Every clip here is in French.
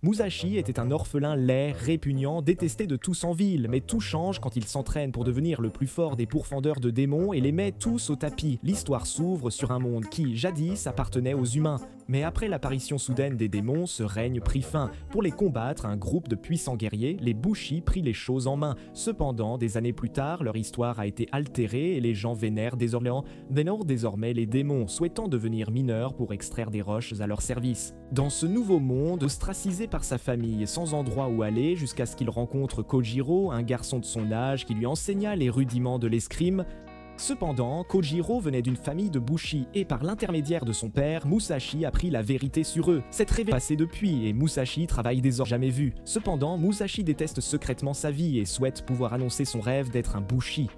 Musashi était un orphelin laid, répugnant, détesté de tous en ville, mais tout change quand il s'entraîne pour devenir le plus fort des pourfendeurs de démons et les met tous au tapis. L'histoire s'ouvre sur un monde qui, jadis, appartenait aux humains. Mais après l'apparition soudaine des démons, ce règne prit fin. Pour les combattre, un groupe de puissants guerriers, les Bushi, prit les choses en main. Cependant, des années plus tard, leur histoire a été altérée et les gens vénèrent désormais les démons, souhaitant devenir mineurs pour extraire des roches à leur service. Dans ce nouveau monde, ostracisé par sa famille, sans endroit où aller, jusqu'à ce qu'il rencontre Kojiro, un garçon de son âge qui lui enseigna les rudiments de l'escrime. Cependant, Kojiro venait d'une famille de Bushi et par l'intermédiaire de son père, Musashi apprit la vérité sur eux. Cette révélation est passée depuis et Musashi travaille désormais jamais vu. Cependant, Musashi déteste secrètement sa vie et souhaite pouvoir annoncer son rêve d'être un Bushi.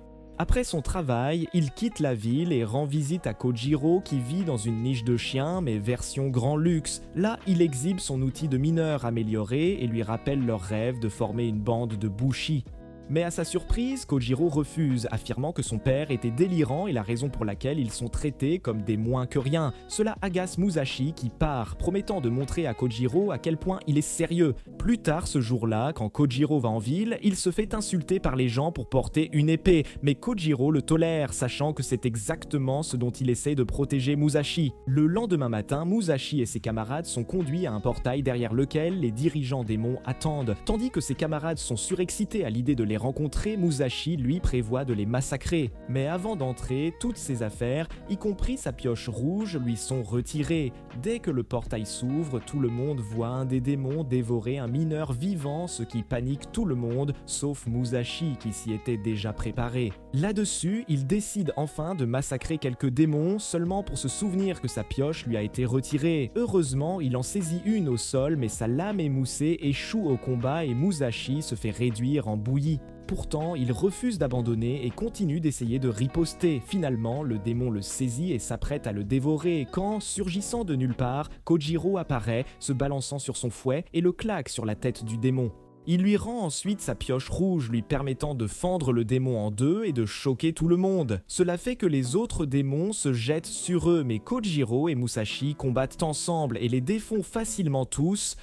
Après son travail, il quitte la ville et rend visite à Kojiro qui vit dans une niche de chien mais version grand luxe. Là, il exhibe son outil de mineur amélioré et lui rappelle leur rêve de former une bande de Bushi. Mais à sa surprise, Kojiro refuse, affirmant que son père était délirant et la raison pour laquelle ils sont traités comme des moins que rien. Cela agace Musashi qui part, promettant de montrer à Kojiro à quel point il est sérieux. Plus tard ce jour-là, quand Kojiro va en ville, il se fait insulter par les gens pour porter une épée, mais Kojiro le tolère, sachant que c'est exactement ce dont il essaie de protéger Musashi. Le lendemain matin, Musashi et ses camarades sont conduits à un portail derrière lequel les dirigeants démons attendent. Tandis que ses camarades sont surexcités à l'idée de les rencontrer, Musashi, lui, prévoit de les massacrer. Mais avant d'entrer, toutes ses affaires, y compris sa pioche rouge, lui sont retirées. Dès que le portail s'ouvre, tout le monde voit un des démons dévorer un mineur vivant, ce qui panique tout le monde, sauf Musashi qui s'y était déjà préparé. Là-dessus, il décide enfin de massacrer quelques démons, seulement pour se souvenir que sa pioche lui a été retirée. Heureusement, il en saisit une au sol, mais sa lame émoussée échoue au combat et Musashi se fait réduire en bouillie. Pourtant, il refuse d'abandonner et continue d'essayer de riposter. Finalement, le démon le saisit et s'apprête à le dévorer quand, surgissant de nulle part, Kojiro apparaît, se balançant sur son fouet et le claque sur la tête du démon. Il lui rend ensuite sa pioche rouge, lui permettant de fendre le démon en deux et de choquer tout le monde. Cela fait que les autres démons se jettent sur eux, mais Kojiro et Musashi combattent ensemble et les défont facilement tous.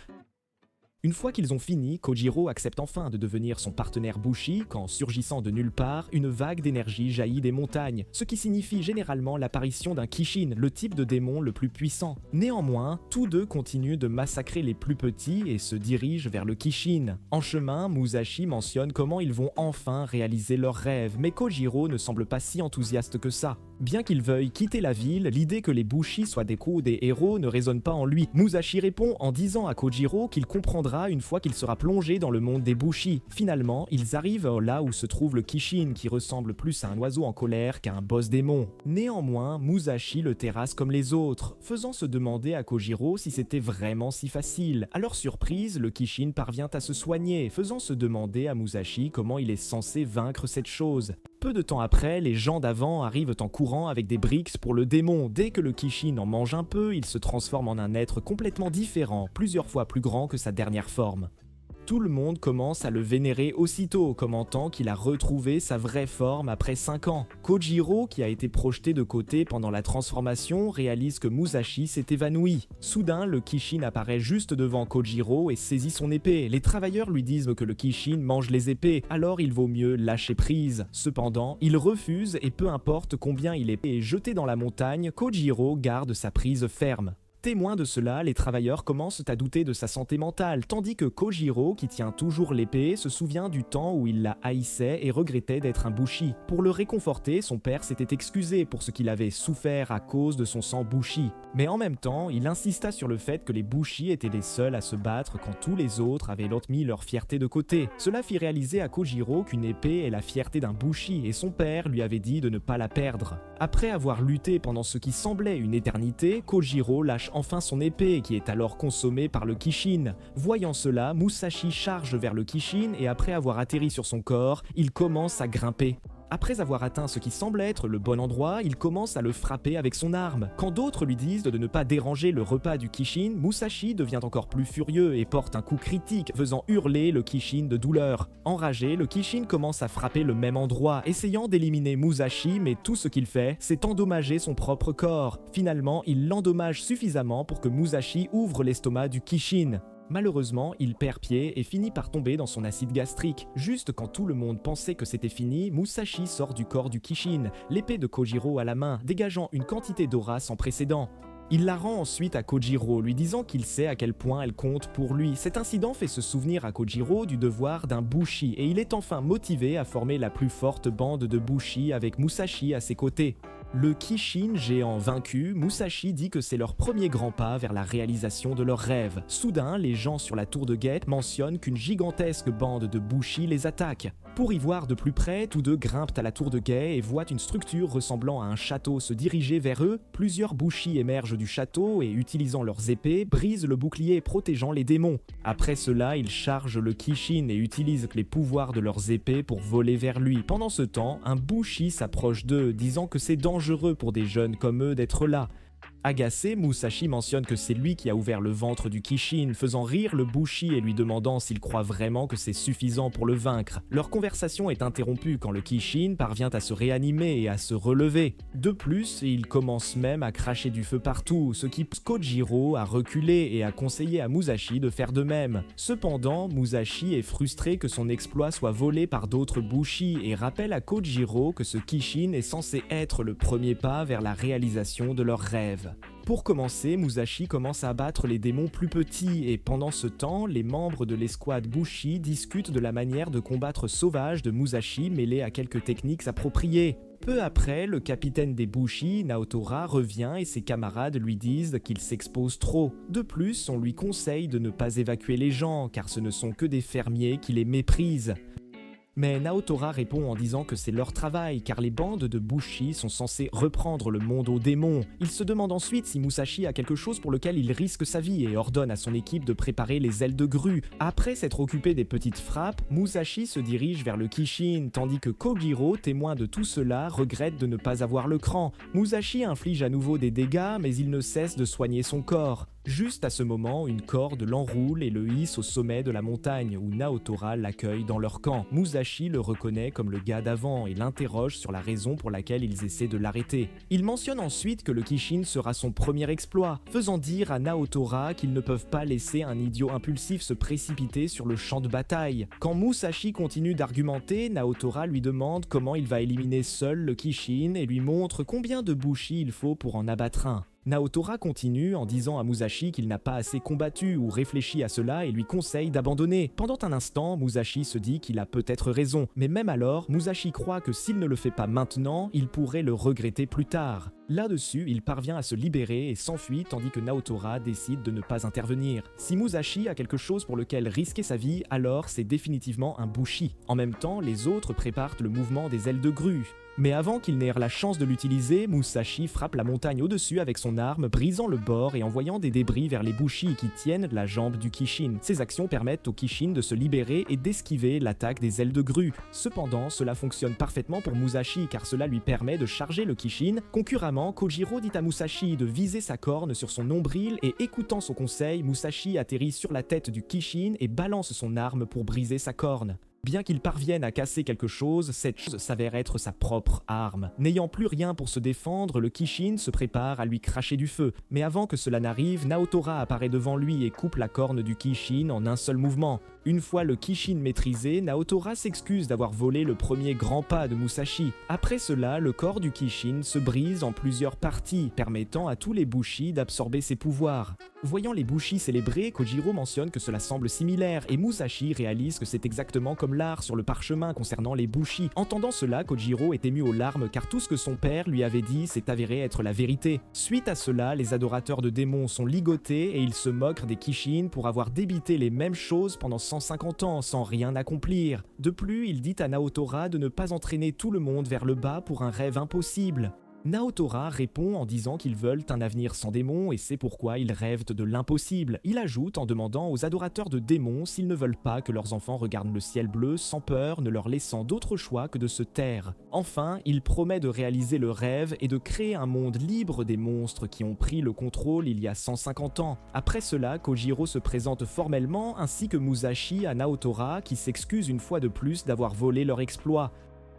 Une fois qu'ils ont fini, Kojiro accepte enfin de devenir son partenaire Bushi quand, surgissant de nulle part, une vague d'énergie jaillit des montagnes, ce qui signifie généralement l'apparition d'un Kishin, le type de démon le plus puissant. Néanmoins, tous deux continuent de massacrer les plus petits et se dirigent vers le Kishin. En chemin, Musashi mentionne comment ils vont enfin réaliser leur rêve, mais Kojiro ne semble pas si enthousiaste que ça. Bien qu'il veuille quitter la ville, l'idée que les Bushi soient des héros ne résonne pas en lui. Musashi répond en disant à Kojiro qu'il comprendra une fois qu'il sera plongé dans le monde des Bushi. Finalement, ils arrivent là où se trouve le Kishin, qui ressemble plus à un oiseau en colère qu'à un boss démon. Néanmoins, Musashi le terrasse comme les autres, faisant se demander à Kojiro si c'était vraiment si facile. À leur surprise, le Kishin parvient à se soigner, faisant se demander à Musashi comment il est censé vaincre cette chose. Peu de temps après, les gens d'avant arrivent en courant avec des briques pour le démon. Dès que le Kishin en mange un peu, il se transforme en un être complètement différent, plusieurs fois plus grand que sa dernière forme. Tout le monde commence à le vénérer aussitôt, commentant qu'il a retrouvé sa vraie forme après 5 ans. Kojiro, qui a été projeté de côté pendant la transformation, réalise que Musashi s'est évanoui. Soudain, le Kishin apparaît juste devant Kojiro et saisit son épée. Les travailleurs lui disent que le Kishin mange les épées, alors il vaut mieux lâcher prise. Cependant, il refuse et peu importe combien il est jeté dans la montagne, Kojiro garde sa prise ferme. Témoin de cela, les travailleurs commencent à douter de sa santé mentale, tandis que Kojiro, qui tient toujours l'épée, se souvient du temps où il la haïssait et regrettait d'être un Bushi. Pour le réconforter, son père s'était excusé pour ce qu'il avait souffert à cause de son sang Bushi. Mais en même temps, il insista sur le fait que les Bushi étaient les seuls à se battre quand tous les autres avaient mis leur fierté de côté. Cela fit réaliser à Kojiro qu'une épée est la fierté d'un Bushi et son père lui avait dit de ne pas la perdre. Après avoir lutté pendant ce qui semblait une éternité, Kojiro lâche enfin son épée qui est alors consommée par le Kishin. Voyant cela, Musashi charge vers le Kishin et après avoir atterri sur son corps, il commence à grimper. Après avoir atteint ce qui semble être le bon endroit, il commence à le frapper avec son arme. Quand d'autres lui disent de ne pas déranger le repas du Kishin, Musashi devient encore plus furieux et porte un coup critique, faisant hurler le Kishin de douleur. Enragé, le Kishin commence à frapper le même endroit, essayant d'éliminer Musashi, mais tout ce qu'il fait, c'est endommager son propre corps. Finalement, il l'endommage suffisamment pour que Musashi ouvre l'estomac du Kishin. Malheureusement, il perd pied et finit par tomber dans son acide gastrique. Juste quand tout le monde pensait que c'était fini, Musashi sort du corps du Kishin, l'épée de Kojiro à la main, dégageant une quantité d'aura sans précédent. Il la rend ensuite à Kojiro, lui disant qu'il sait à quel point elle compte pour lui. Cet incident fait se souvenir à Kojiro du devoir d'un Bushi et il est enfin motivé à former la plus forte bande de Bushi avec Musashi à ses côtés. Le Kishin géant vaincu, Musashi dit que c'est leur premier grand pas vers la réalisation de leurs rêves. Soudain, les gens sur la tour de guet mentionnent qu'une gigantesque bande de Bushi les attaque. Pour y voir de plus près, tous deux grimpent à la tour de guet et voient une structure ressemblant à un château se diriger vers eux. Plusieurs Bushi émergent du château et, utilisant leurs épées, brisent le bouclier protégeant les démons. Après cela, ils chargent le Kishin et utilisent les pouvoirs de leurs épées pour voler vers lui. Pendant ce temps, un Bushi s'approche d'eux, disant que c'est dangereux pour des jeunes comme eux d'être là. Agacé, Musashi mentionne que c'est lui qui a ouvert le ventre du Kishin, faisant rire le Bushi et lui demandant s'il croit vraiment que c'est suffisant pour le vaincre. Leur conversation est interrompue quand le Kishin parvient à se réanimer et à se relever. De plus, il commence même à cracher du feu partout, ce qui pousse Kojiro à reculer et à conseiller à Musashi de faire de même. Cependant, Musashi est frustré que son exploit soit volé par d'autres Bushi et rappelle à Kojiro que ce Kishin est censé être le premier pas vers la réalisation de leurs rêves. Pour commencer, Musashi commence à abattre les démons plus petits et pendant ce temps, les membres de l'escouade Bushi discutent de la manière de combattre sauvage de Musashi mêlée à quelques techniques appropriées. Peu après, le capitaine des Bushi, Naotora, revient et ses camarades lui disent qu'il s'expose trop. De plus, on lui conseille de ne pas évacuer les gens car ce ne sont que des fermiers qui les méprisent. Mais Naotora répond en disant que c'est leur travail, car les bandes de Bushi sont censées reprendre le monde aux démons. Il se demande ensuite si Musashi a quelque chose pour lequel il risque sa vie et ordonne à son équipe de préparer les ailes de grue. Après s'être occupé des petites frappes, Musashi se dirige vers le Kishin, tandis que Kojiro, témoin de tout cela, regrette de ne pas avoir le cran. Musashi inflige à nouveau des dégâts, mais il ne cesse de soigner son corps. Juste à ce moment, une corde l'enroule et le hisse au sommet de la montagne, où Naotora l'accueille dans leur camp. Musashi le reconnaît comme le gars d'avant et l'interroge sur la raison pour laquelle ils essaient de l'arrêter. Il mentionne ensuite que le Kishin sera son premier exploit, faisant dire à Naotora qu'ils ne peuvent pas laisser un idiot impulsif se précipiter sur le champ de bataille. Quand Musashi continue d'argumenter, Naotora lui demande comment il va éliminer seul le Kishin et lui montre combien de Bushi il faut pour en abattre un. Naotora continue en disant à Musashi qu'il n'a pas assez combattu ou réfléchi à cela et lui conseille d'abandonner. Pendant un instant, Musashi se dit qu'il a peut-être raison, mais même alors, Musashi croit que s'il ne le fait pas maintenant, il pourrait le regretter plus tard. Là-dessus, il parvient à se libérer et s'enfuit tandis que Naotora décide de ne pas intervenir. Si Musashi a quelque chose pour lequel risquer sa vie, alors c'est définitivement un Bushi. En même temps, les autres préparent le mouvement des ailes de grue. Mais avant qu'il n'ait la chance de l'utiliser, Musashi frappe la montagne au-dessus avec son arme, brisant le bord et envoyant des débris vers les Bushi qui tiennent la jambe du Kishin. Ces actions permettent au Kishin de se libérer et d'esquiver l'attaque des ailes de grue. Cependant, cela fonctionne parfaitement pour Musashi car cela lui permet de charger le Kishin. Concurremment, Kojiro dit à Musashi de viser sa corne sur son nombril et écoutant son conseil, Musashi atterrit sur la tête du Kishin et balance son arme pour briser sa corne. Bien qu'il parvienne à casser quelque chose, cette chose s'avère être sa propre arme. N'ayant plus rien pour se défendre, le Kishin se prépare à lui cracher du feu. Mais avant que cela n'arrive, Naotora apparaît devant lui et coupe la corne du Kishin en un seul mouvement. Une fois le Kishin maîtrisé, Naotora s'excuse d'avoir volé le premier grand pas de Musashi. Après cela, le corps du Kishin se brise en plusieurs parties, permettant à tous les Bushi d'absorber ses pouvoirs. Voyant les Bushi célébrer, Kojiro mentionne que cela semble similaire et Musashi réalise que c'est exactement comme l'art sur le parchemin concernant les Bushi. Entendant cela, Kojiro est ému aux larmes car tout ce que son père lui avait dit s'est avéré être la vérité. Suite à cela, les adorateurs de démons sont ligotés et ils se moquent des Kishin pour avoir débité les mêmes choses pendant 150 ans sans rien accomplir. De plus, il dit à Naotora de ne pas entraîner tout le monde vers le bas pour un rêve impossible. Naotora répond en disant qu'ils veulent un avenir sans démons et c'est pourquoi ils rêvent de l'impossible. Il ajoute en demandant aux adorateurs de démons s'ils ne veulent pas que leurs enfants regardent le ciel bleu sans peur, ne leur laissant d'autre choix que de se taire. Enfin, il promet de réaliser le rêve et de créer un monde libre des monstres qui ont pris le contrôle il y a 150 ans. Après cela, Kojiro se présente formellement ainsi que Musashi à Naotora qui s'excuse une fois de plus d'avoir volé leur exploit.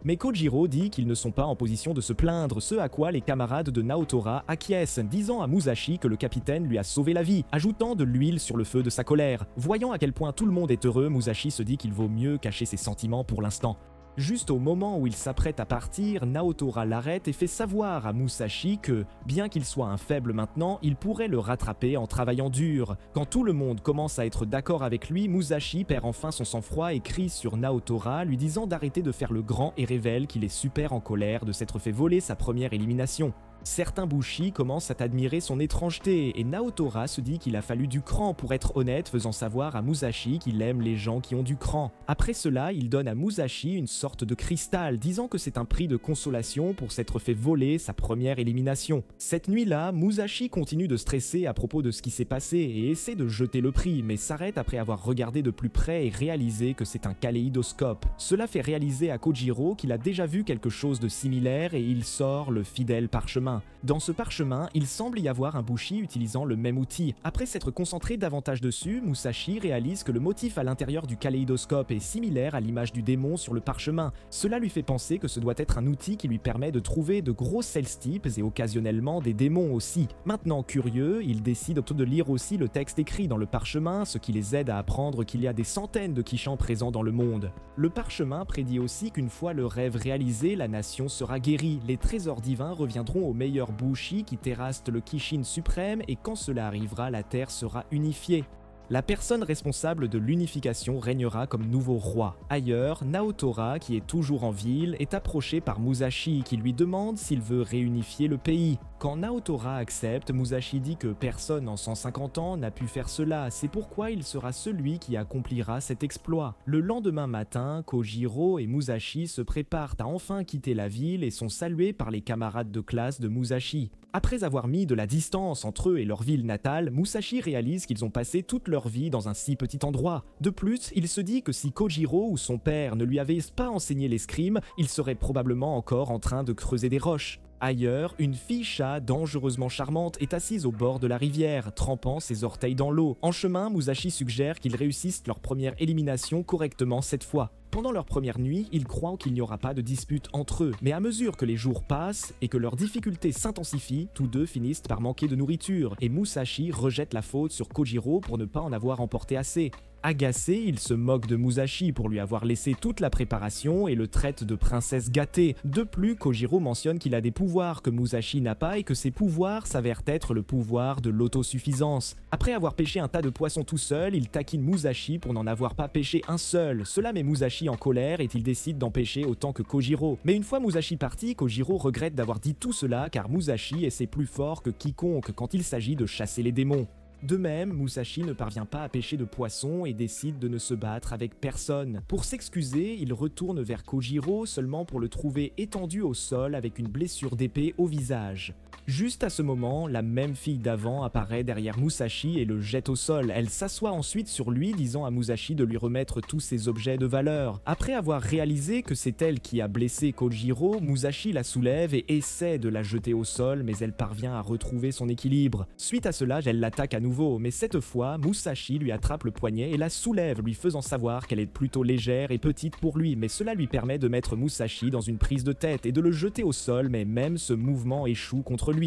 Mais Kojiro dit qu'ils ne sont pas en position de se plaindre, ce à quoi les camarades de Naotora acquiescent, disant à Musashi que le capitaine lui a sauvé la vie, ajoutant de l'huile sur le feu de sa colère. Voyant à quel point tout le monde est heureux, Musashi se dit qu'il vaut mieux cacher ses sentiments pour l'instant. Juste au moment où il s'apprête à partir, Naotora l'arrête et fait savoir à Musashi que, bien qu'il soit un faible maintenant, il pourrait le rattraper en travaillant dur. Quand tout le monde commence à être d'accord avec lui, Musashi perd enfin son sang-froid et crie sur Naotora, lui disant d'arrêter de faire le grand et révèle qu'il est super en colère de s'être fait voler sa première élimination. Certains Bushi commencent à admirer son étrangeté et Naotora se dit qu'il a fallu du cran pour être honnête, faisant savoir à Musashi qu'il aime les gens qui ont du cran. Après cela, il donne à Musashi une sorte de cristal, disant que c'est un prix de consolation pour s'être fait voler sa première élimination. Cette nuit-là, Musashi continue de stresser à propos de ce qui s'est passé et essaie de jeter le prix, mais s'arrête après avoir regardé de plus près et réalisé que c'est un kaléidoscope. Cela fait réaliser à Kojiro qu'il a déjà vu quelque chose de similaire et il sort le fidèle parchemin. Dans ce parchemin, il semble y avoir un Bushi utilisant le même outil. Après s'être concentré davantage dessus, Musashi réalise que le motif à l'intérieur du kaléidoscope est similaire à l'image du démon sur le parchemin. Cela lui fait penser que ce doit être un outil qui lui permet de trouver de gros cells-types et occasionnellement des démons aussi. Maintenant curieux, il décide de lire aussi le texte écrit dans le parchemin, ce qui les aide à apprendre qu'il y a des centaines de Kishans présents dans le monde. Le parchemin prédit aussi qu'une fois le rêve réalisé, la nation sera guérie, les trésors divins reviendront au meilleur Bushi qui terrasse le Kishin suprême et quand cela arrivera, la Terre sera unifiée. La personne responsable de l'unification régnera comme nouveau roi. Ailleurs, Naotora, qui est toujours en ville, est approché par Musashi qui lui demande s'il veut réunifier le pays. Quand Naotora accepte, Musashi dit que personne en 150 ans n'a pu faire cela, c'est pourquoi il sera celui qui accomplira cet exploit. Le lendemain matin, Kojiro et Musashi se préparent à enfin quitter la ville et sont salués par les camarades de classe de Musashi. Après avoir mis de la distance entre eux et leur ville natale, Musashi réalise qu'ils ont passé toute leur vie dans un si petit endroit. De plus, il se dit que si Kojiro ou son père ne lui avaient pas enseigné l'escrime, il serait probablement encore en train de creuser des roches. Ailleurs, une fille-chat dangereusement charmante est assise au bord de la rivière, trempant ses orteils dans l'eau. En chemin, Musashi suggère qu'ils réussissent leur première élimination correctement cette fois. Pendant leur première nuit, ils croient qu'il n'y aura pas de dispute entre eux, mais à mesure que les jours passent et que leurs difficultés s'intensifient, tous deux finissent par manquer de nourriture, et Musashi rejette la faute sur Kojiro pour ne pas en avoir emporté assez. Agacé, il se moque de Musashi pour lui avoir laissé toute la préparation et le traite de princesse gâtée. De plus, Kojiro mentionne qu'il a des pouvoirs que Musashi n'a pas et que ces pouvoirs s'avèrent être le pouvoir de l'autosuffisance. Après avoir pêché un tas de poissons tout seul, il taquine Musashi pour n'en avoir pas pêché un seul. Cela met Musashi en colère et il décide d'en pêcher autant que Kojiro. Mais une fois Musashi parti, Kojiro regrette d'avoir dit tout cela car Musashi est plus fort que quiconque quand il s'agit de chasser les démons. De même, Musashi ne parvient pas à pêcher de poissons et décide de ne se battre avec personne. Pour s'excuser, il retourne vers Kojiro seulement pour le trouver étendu au sol avec une blessure d'épée au visage. Juste à ce moment, la même fille d'avant apparaît derrière Musashi et le jette au sol. Elle s'assoit ensuite sur lui, disant à Musashi de lui remettre tous ses objets de valeur. Après avoir réalisé que c'est elle qui a blessé Kojiro, Musashi la soulève et essaie de la jeter au sol, mais elle parvient à retrouver son équilibre. Suite à cela, elle l'attaque à nouveau, mais cette fois, Musashi lui attrape le poignet et la soulève, lui faisant savoir qu'elle est plutôt légère et petite pour lui, mais cela lui permet de mettre Musashi dans une prise de tête et de le jeter au sol, mais même ce mouvement échoue contre lui.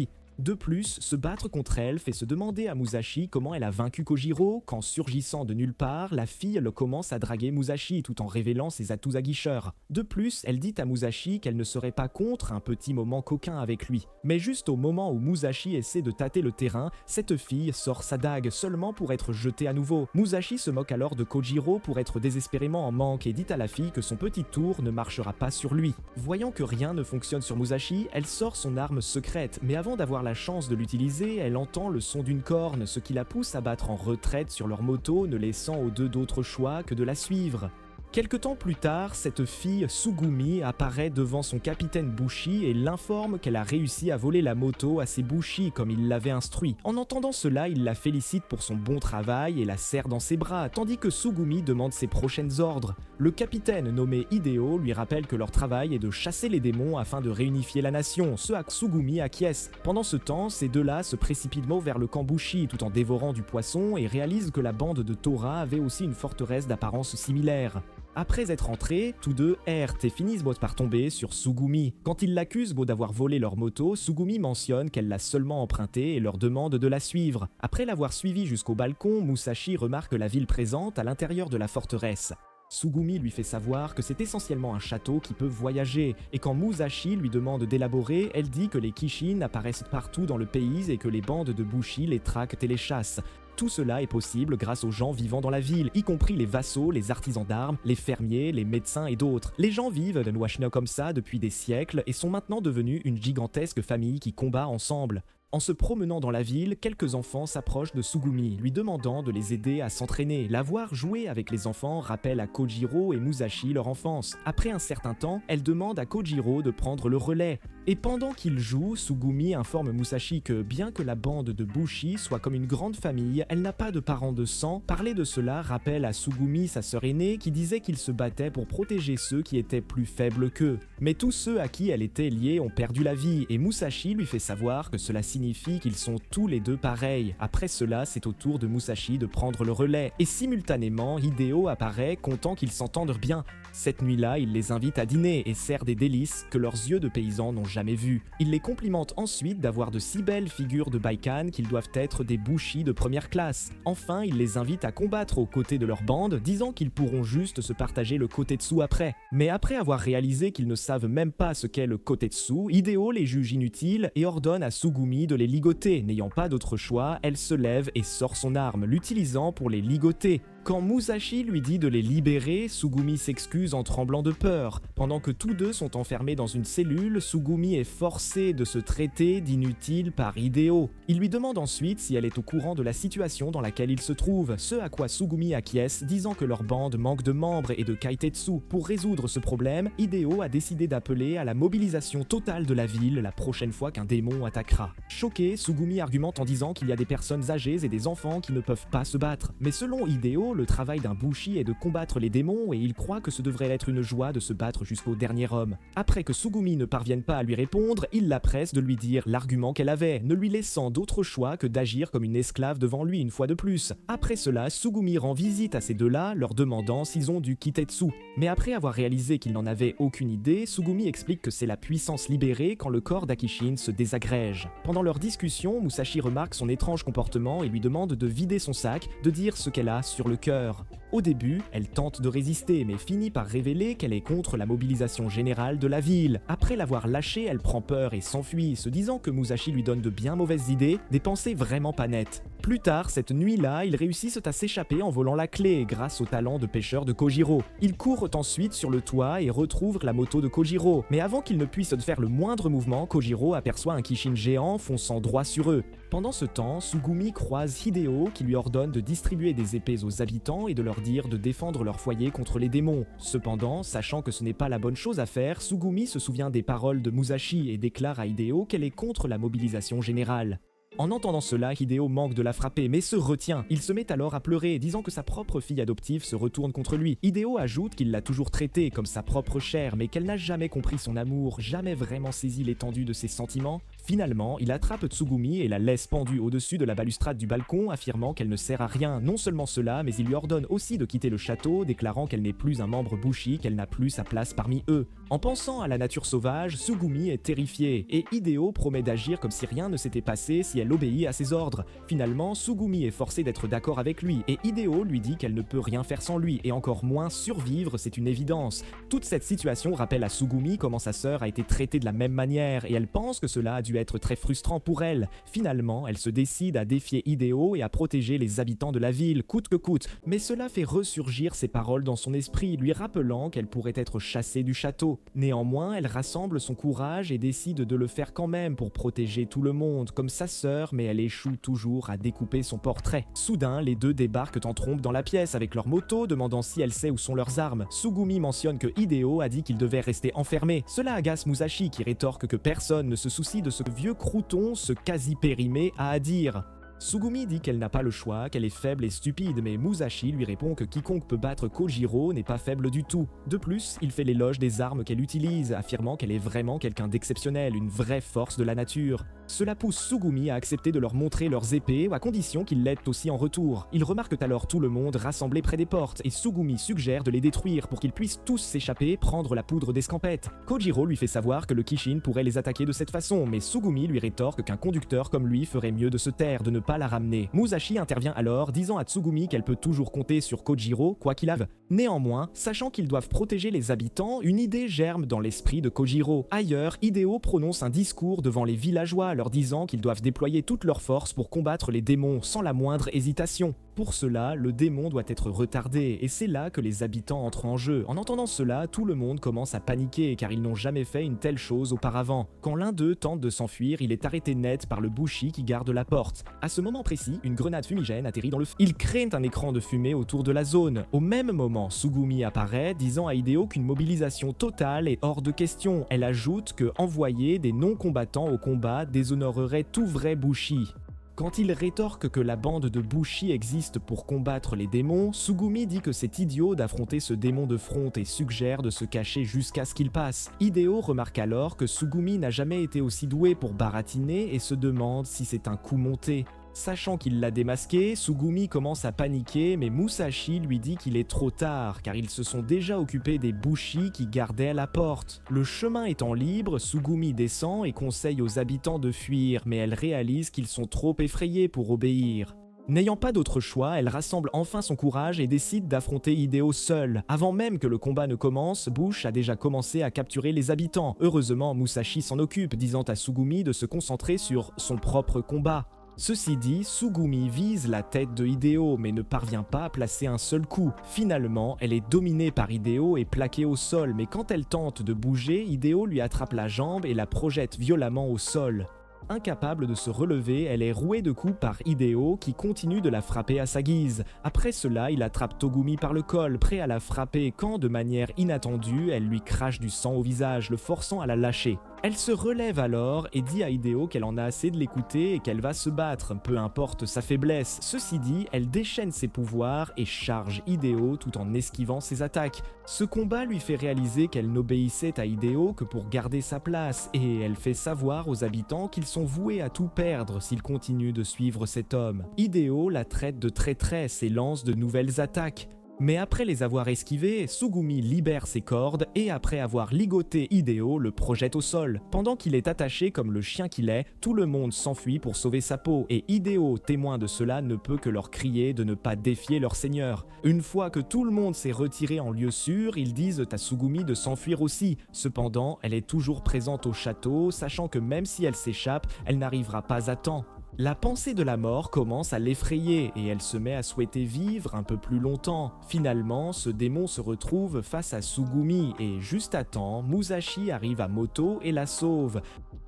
De plus, se battre contre elle fait se demander à Musashi comment elle a vaincu Kojiro, quand surgissant de nulle part, la fille commence à draguer Musashi tout en révélant ses atouts aguicheurs. De plus, elle dit à Musashi qu'elle ne serait pas contre un petit moment coquin avec lui. Mais juste au moment où Musashi essaie de tâter le terrain, cette fille sort sa dague seulement pour être jetée à nouveau. Musashi se moque alors de Kojiro pour être désespérément en manque et dit à la fille que son petit tour ne marchera pas sur lui. Voyant que rien ne fonctionne sur Musashi, elle sort son arme secrète, mais avant d'avoir la chance de l'utiliser, elle entend le son d'une corne, ce qui la pousse à battre en retraite sur leur moto, ne laissant aux deux d'autre choix que de la suivre. Quelque temps plus tard, cette fille, Sugumi, apparaît devant son capitaine Bushi et l'informe qu'elle a réussi à voler la moto à ses Bushi comme il l'avait instruit. En entendant cela, il la félicite pour son bon travail et la serre dans ses bras, tandis que Sugumi demande ses prochaines ordres. Le capitaine nommé Hideo lui rappelle que leur travail est de chasser les démons afin de réunifier la nation, ce à Sugumi acquiesce. Pendant ce temps, ces deux-là se précipitent vers le camp Bushi tout en dévorant du poisson et réalisent que la bande de Tora avait aussi une forteresse d'apparence similaire. Après être entrés, tous deux errent et finissent par tomber sur Tsugumi. Quand ils l'accusent d'avoir volé leur moto, Tsugumi mentionne qu'elle l'a seulement empruntée et leur demande de la suivre. Après l'avoir suivie jusqu'au balcon, Musashi remarque la ville présente à l'intérieur de la forteresse. Tsugumi lui fait savoir que c'est essentiellement un château qui peut voyager, et quand Musashi lui demande d'élaborer, elle dit que les Kishin apparaissent partout dans le pays et que les bandes de Bushi les traquent et les chassent. Tout cela est possible grâce aux gens vivant dans la ville, y compris les vassaux, les artisans d'armes, les fermiers, les médecins et d'autres. Les gens vivent de Washino comme ça depuis des siècles et sont maintenant devenus une gigantesque famille qui combat ensemble. En se promenant dans la ville, quelques enfants s'approchent de Tsugumi, lui demandant de les aider à s'entraîner. La voir jouer avec les enfants rappelle à Kojiro et Musashi leur enfance. Après un certain temps, elle demande à Kojiro de prendre le relais. Et pendant qu'il joue, Tsugumi informe Musashi que bien que la bande de Bushi soit comme une grande famille, elle n'a pas de parents de sang. Parler de cela rappelle à Tsugumi sa sœur aînée qui disait qu'il se battait pour protéger ceux qui étaient plus faibles qu'eux. Mais tous ceux à qui elle était liée ont perdu la vie et Musashi lui fait savoir que cela signifie qu'ils sont tous les deux pareils. Après cela, c'est au tour de Musashi de prendre le relais. Et simultanément, Hideo apparaît, content qu'ils s'entendent bien. Cette nuit-là, il les invite à dîner et sert des délices que leurs yeux de paysans n'ont jamais vues. Il les complimente ensuite d'avoir de si belles figures de Baikan qu'ils doivent être des Bushi de première classe. Enfin, il les invite à combattre aux côtés de leur bande, disant qu'ils pourront juste se partager le Kotetsu après. Mais après avoir réalisé qu'ils ne savent même pas ce qu'est le Kotetsu, Hideo les juge inutiles et ordonne à Tsugumi de les ligoter. N'ayant pas d'autre choix, elle se lève et sort son arme, l'utilisant pour les ligoter. Quand Musashi lui dit de les libérer, Tsugumi s'excuse en tremblant de peur. Pendant que tous deux sont enfermés dans une cellule, Tsugumi est forcé de se traiter d'inutile par Hideo. Il lui demande ensuite si elle est au courant de la situation dans laquelle il se trouve, ce à quoi Tsugumi acquiesce, disant que leur bande manque de membres et de kaitetsu. Pour résoudre ce problème, Hideo a décidé d'appeler à la mobilisation totale de la ville la prochaine fois qu'un démon attaquera. Choqué, Tsugumi argumente en disant qu'il y a des personnes âgées et des enfants qui ne peuvent pas se battre. Mais selon Hideo, le travail d'un Bushi est de combattre les démons et il croit que ce devrait être une joie de se battre jusqu'au dernier homme. Après que Tsugumi ne parvienne pas à lui répondre, il la presse de lui dire l'argument qu'elle avait, ne lui laissant d'autre choix que d'agir comme une esclave devant lui une fois de plus. Après cela, Tsugumi rend visite à ces deux-là, leur demandant s'ils ont du Kitetsu. Mais après avoir réalisé qu'il n'en avait aucune idée, Tsugumi explique que c'est la puissance libérée quand le corps d'Akishin se désagrège. Pendant leur discussion, Musashi remarque son étrange comportement et lui demande de vider son sac, de dire ce qu'elle a sur le cœur. Au début, elle tente de résister, mais finit par révéler qu'elle est contre la mobilisation générale de la ville. Après l'avoir lâchée, elle prend peur et s'enfuit, se disant que Musashi lui donne de bien mauvaises idées, des pensées vraiment pas nettes. Plus tard, cette nuit-là, ils réussissent à s'échapper en volant la clé, grâce au talent de pêcheur de Kojiro. Ils courent ensuite sur le toit et retrouvent la moto de Kojiro. Mais avant qu'ils ne puissent faire le moindre mouvement, Kojiro aperçoit un Kishin géant fonçant droit sur eux. Pendant ce temps, Tsugumi croise Hideo qui lui ordonne de distribuer des épées aux habitants et de leur dire de défendre leur foyer contre les démons. Cependant, sachant que ce n'est pas la bonne chose à faire, Tsugumi se souvient des paroles de Musashi et déclare à Hideo qu'elle est contre la mobilisation générale. En entendant cela, Hideo manque de la frapper, mais se retient. Il se met alors à pleurer, disant que sa propre fille adoptive se retourne contre lui. Hideo ajoute qu'il l'a toujours traitée comme sa propre chair, mais qu'elle n'a jamais compris son amour, jamais vraiment saisi l'étendue de ses sentiments. Finalement, il attrape Tsugumi et la laisse pendue au-dessus de la balustrade du balcon, affirmant qu'elle ne sert à rien. Non seulement cela, mais il lui ordonne aussi de quitter le château, déclarant qu'elle n'est plus un membre Bushi, qu'elle n'a plus sa place parmi eux. En pensant à la nature sauvage, Tsugumi est terrifié, et Hideo promet d'agir comme si rien ne s'était passé si elle obéit à ses ordres. Finalement, Tsugumi est forcé d'être d'accord avec lui, et Hideo lui dit qu'elle ne peut rien faire sans lui, et encore moins survivre, c'est une évidence. Toute cette situation rappelle à Tsugumi comment sa sœur a été traitée de la même manière, et elle pense que cela a dû être très frustrant pour elle. Finalement, elle se décide à défier Hideo et à protéger les habitants de la ville, coûte que coûte, mais cela fait ressurgir ses paroles dans son esprit, lui rappelant qu'elle pourrait être chassée du château. Néanmoins, elle rassemble son courage et décide de le faire quand même pour protéger tout le monde, comme sa sœur, mais elle échoue toujours à découper son portrait. Soudain, les deux débarquent en trompe dans la pièce avec leur moto, demandant si elle sait où sont leurs armes. Tsugumi mentionne que Hideo a dit qu'il devait rester enfermé. Cela agace Musashi qui rétorque que personne ne se soucie de ce vieux crouton, ce quasi-périmé, a à dire. Sugumi dit qu'elle n'a pas le choix, qu'elle est faible et stupide, mais Musashi lui répond que quiconque peut battre Kojiro n'est pas faible du tout. De plus, il fait l'éloge des armes qu'elle utilise, affirmant qu'elle est vraiment quelqu'un d'exceptionnel, une vraie force de la nature. Cela pousse Sugumi à accepter de leur montrer leurs épées, à condition qu'ils l'aident aussi en retour. Ils remarquent alors tout le monde rassemblé près des portes, et Sugumi suggère de les détruire pour qu'ils puissent tous s'échapper, prendre la poudre d'escampette. Kojiro lui fait savoir que le Kishin pourrait les attaquer de cette façon, mais Sugumi lui rétorque qu'un conducteur comme lui ferait mieux de se taire, de ne pas la ramener. Musashi intervient alors, disant à Tsugumi qu'elle peut toujours compter sur Kojiro, quoi qu'il arrive. Néanmoins, sachant qu'ils doivent protéger les habitants, une idée germe dans l'esprit de Kojiro. Ailleurs, Hideo prononce un discours devant les villageois, leur disant qu'ils doivent déployer toutes leurs forces pour combattre les démons sans la moindre hésitation. Pour cela, le démon doit être retardé, et c'est là que les habitants entrent en jeu. En entendant cela, tout le monde commence à paniquer, car ils n'ont jamais fait une telle chose auparavant. Quand l'un d'eux tente de s'enfuir, il est arrêté net par le bushi qui garde la porte. À ce moment précis, une grenade fumigène atterrit dans le feu. Ils créent un écran de fumée autour de la zone. Au même moment, Sugumi apparaît, disant à Hideo qu'une mobilisation totale est hors de question. Elle ajoute que envoyer des non-combattants au combat déshonorerait tout vrai bushi. Quand il rétorque que la bande de Bushi existe pour combattre les démons, Sugumi dit que c'est idiot d'affronter ce démon de front et suggère de se cacher jusqu'à ce qu'il passe. Hideo remarque alors que Sugumi n'a jamais été aussi doué pour baratiner et se demande si c'est un coup monté. Sachant qu'il l'a démasqué, Sugumi commence à paniquer, mais Musashi lui dit qu'il est trop tard, car ils se sont déjà occupés des Bushi qui gardaient la porte. Le chemin étant libre, Sugumi descend et conseille aux habitants de fuir, mais elle réalise qu'ils sont trop effrayés pour obéir. N'ayant pas d'autre choix, elle rassemble enfin son courage et décide d'affronter Hideo seule. Avant même que le combat ne commence, Bush a déjà commencé à capturer les habitants. Heureusement, Musashi s'en occupe, disant à Sugumi de se concentrer sur son propre combat. Ceci dit, Sugumi vise la tête de Hideo mais ne parvient pas à placer un seul coup. Finalement, elle est dominée par Hideo et plaquée au sol, mais quand elle tente de bouger, Hideo lui attrape la jambe et la projette violemment au sol. Incapable de se relever, elle est rouée de coups par Hideo qui continue de la frapper à sa guise. Après cela, il attrape Togumi par le col, prêt à la frapper quand, de manière inattendue, elle lui crache du sang au visage, le forçant à la lâcher. Elle se relève alors et dit à Hideo qu'elle en a assez de l'écouter et qu'elle va se battre, peu importe sa faiblesse. Ceci dit, elle déchaîne ses pouvoirs et charge Hideo tout en esquivant ses attaques. Ce combat lui fait réaliser qu'elle n'obéissait à Hideo que pour garder sa place, et elle fait savoir aux habitants qu'ils sont voués à tout perdre s'ils continuent de suivre cet homme. Hideo la traite de traîtresse et lance de nouvelles attaques. Mais après les avoir esquivés, Sugumi libère ses cordes et après avoir ligoté Hideo, le projette au sol. Pendant qu'il est attaché comme le chien qu'il est, tout le monde s'enfuit pour sauver sa peau et Hideo, témoin de cela, ne peut que leur crier de ne pas défier leur seigneur. Une fois que tout le monde s'est retiré en lieu sûr, ils disent à Sugumi de s'enfuir aussi. Cependant, elle est toujours présente au château, sachant que même si elle s'échappe, elle n'arrivera pas à temps. La pensée de la mort commence à l'effrayer et elle se met à souhaiter vivre un peu plus longtemps. Finalement, ce démon se retrouve face à Sugumi et juste à temps, Musashi arrive à moto et la sauve.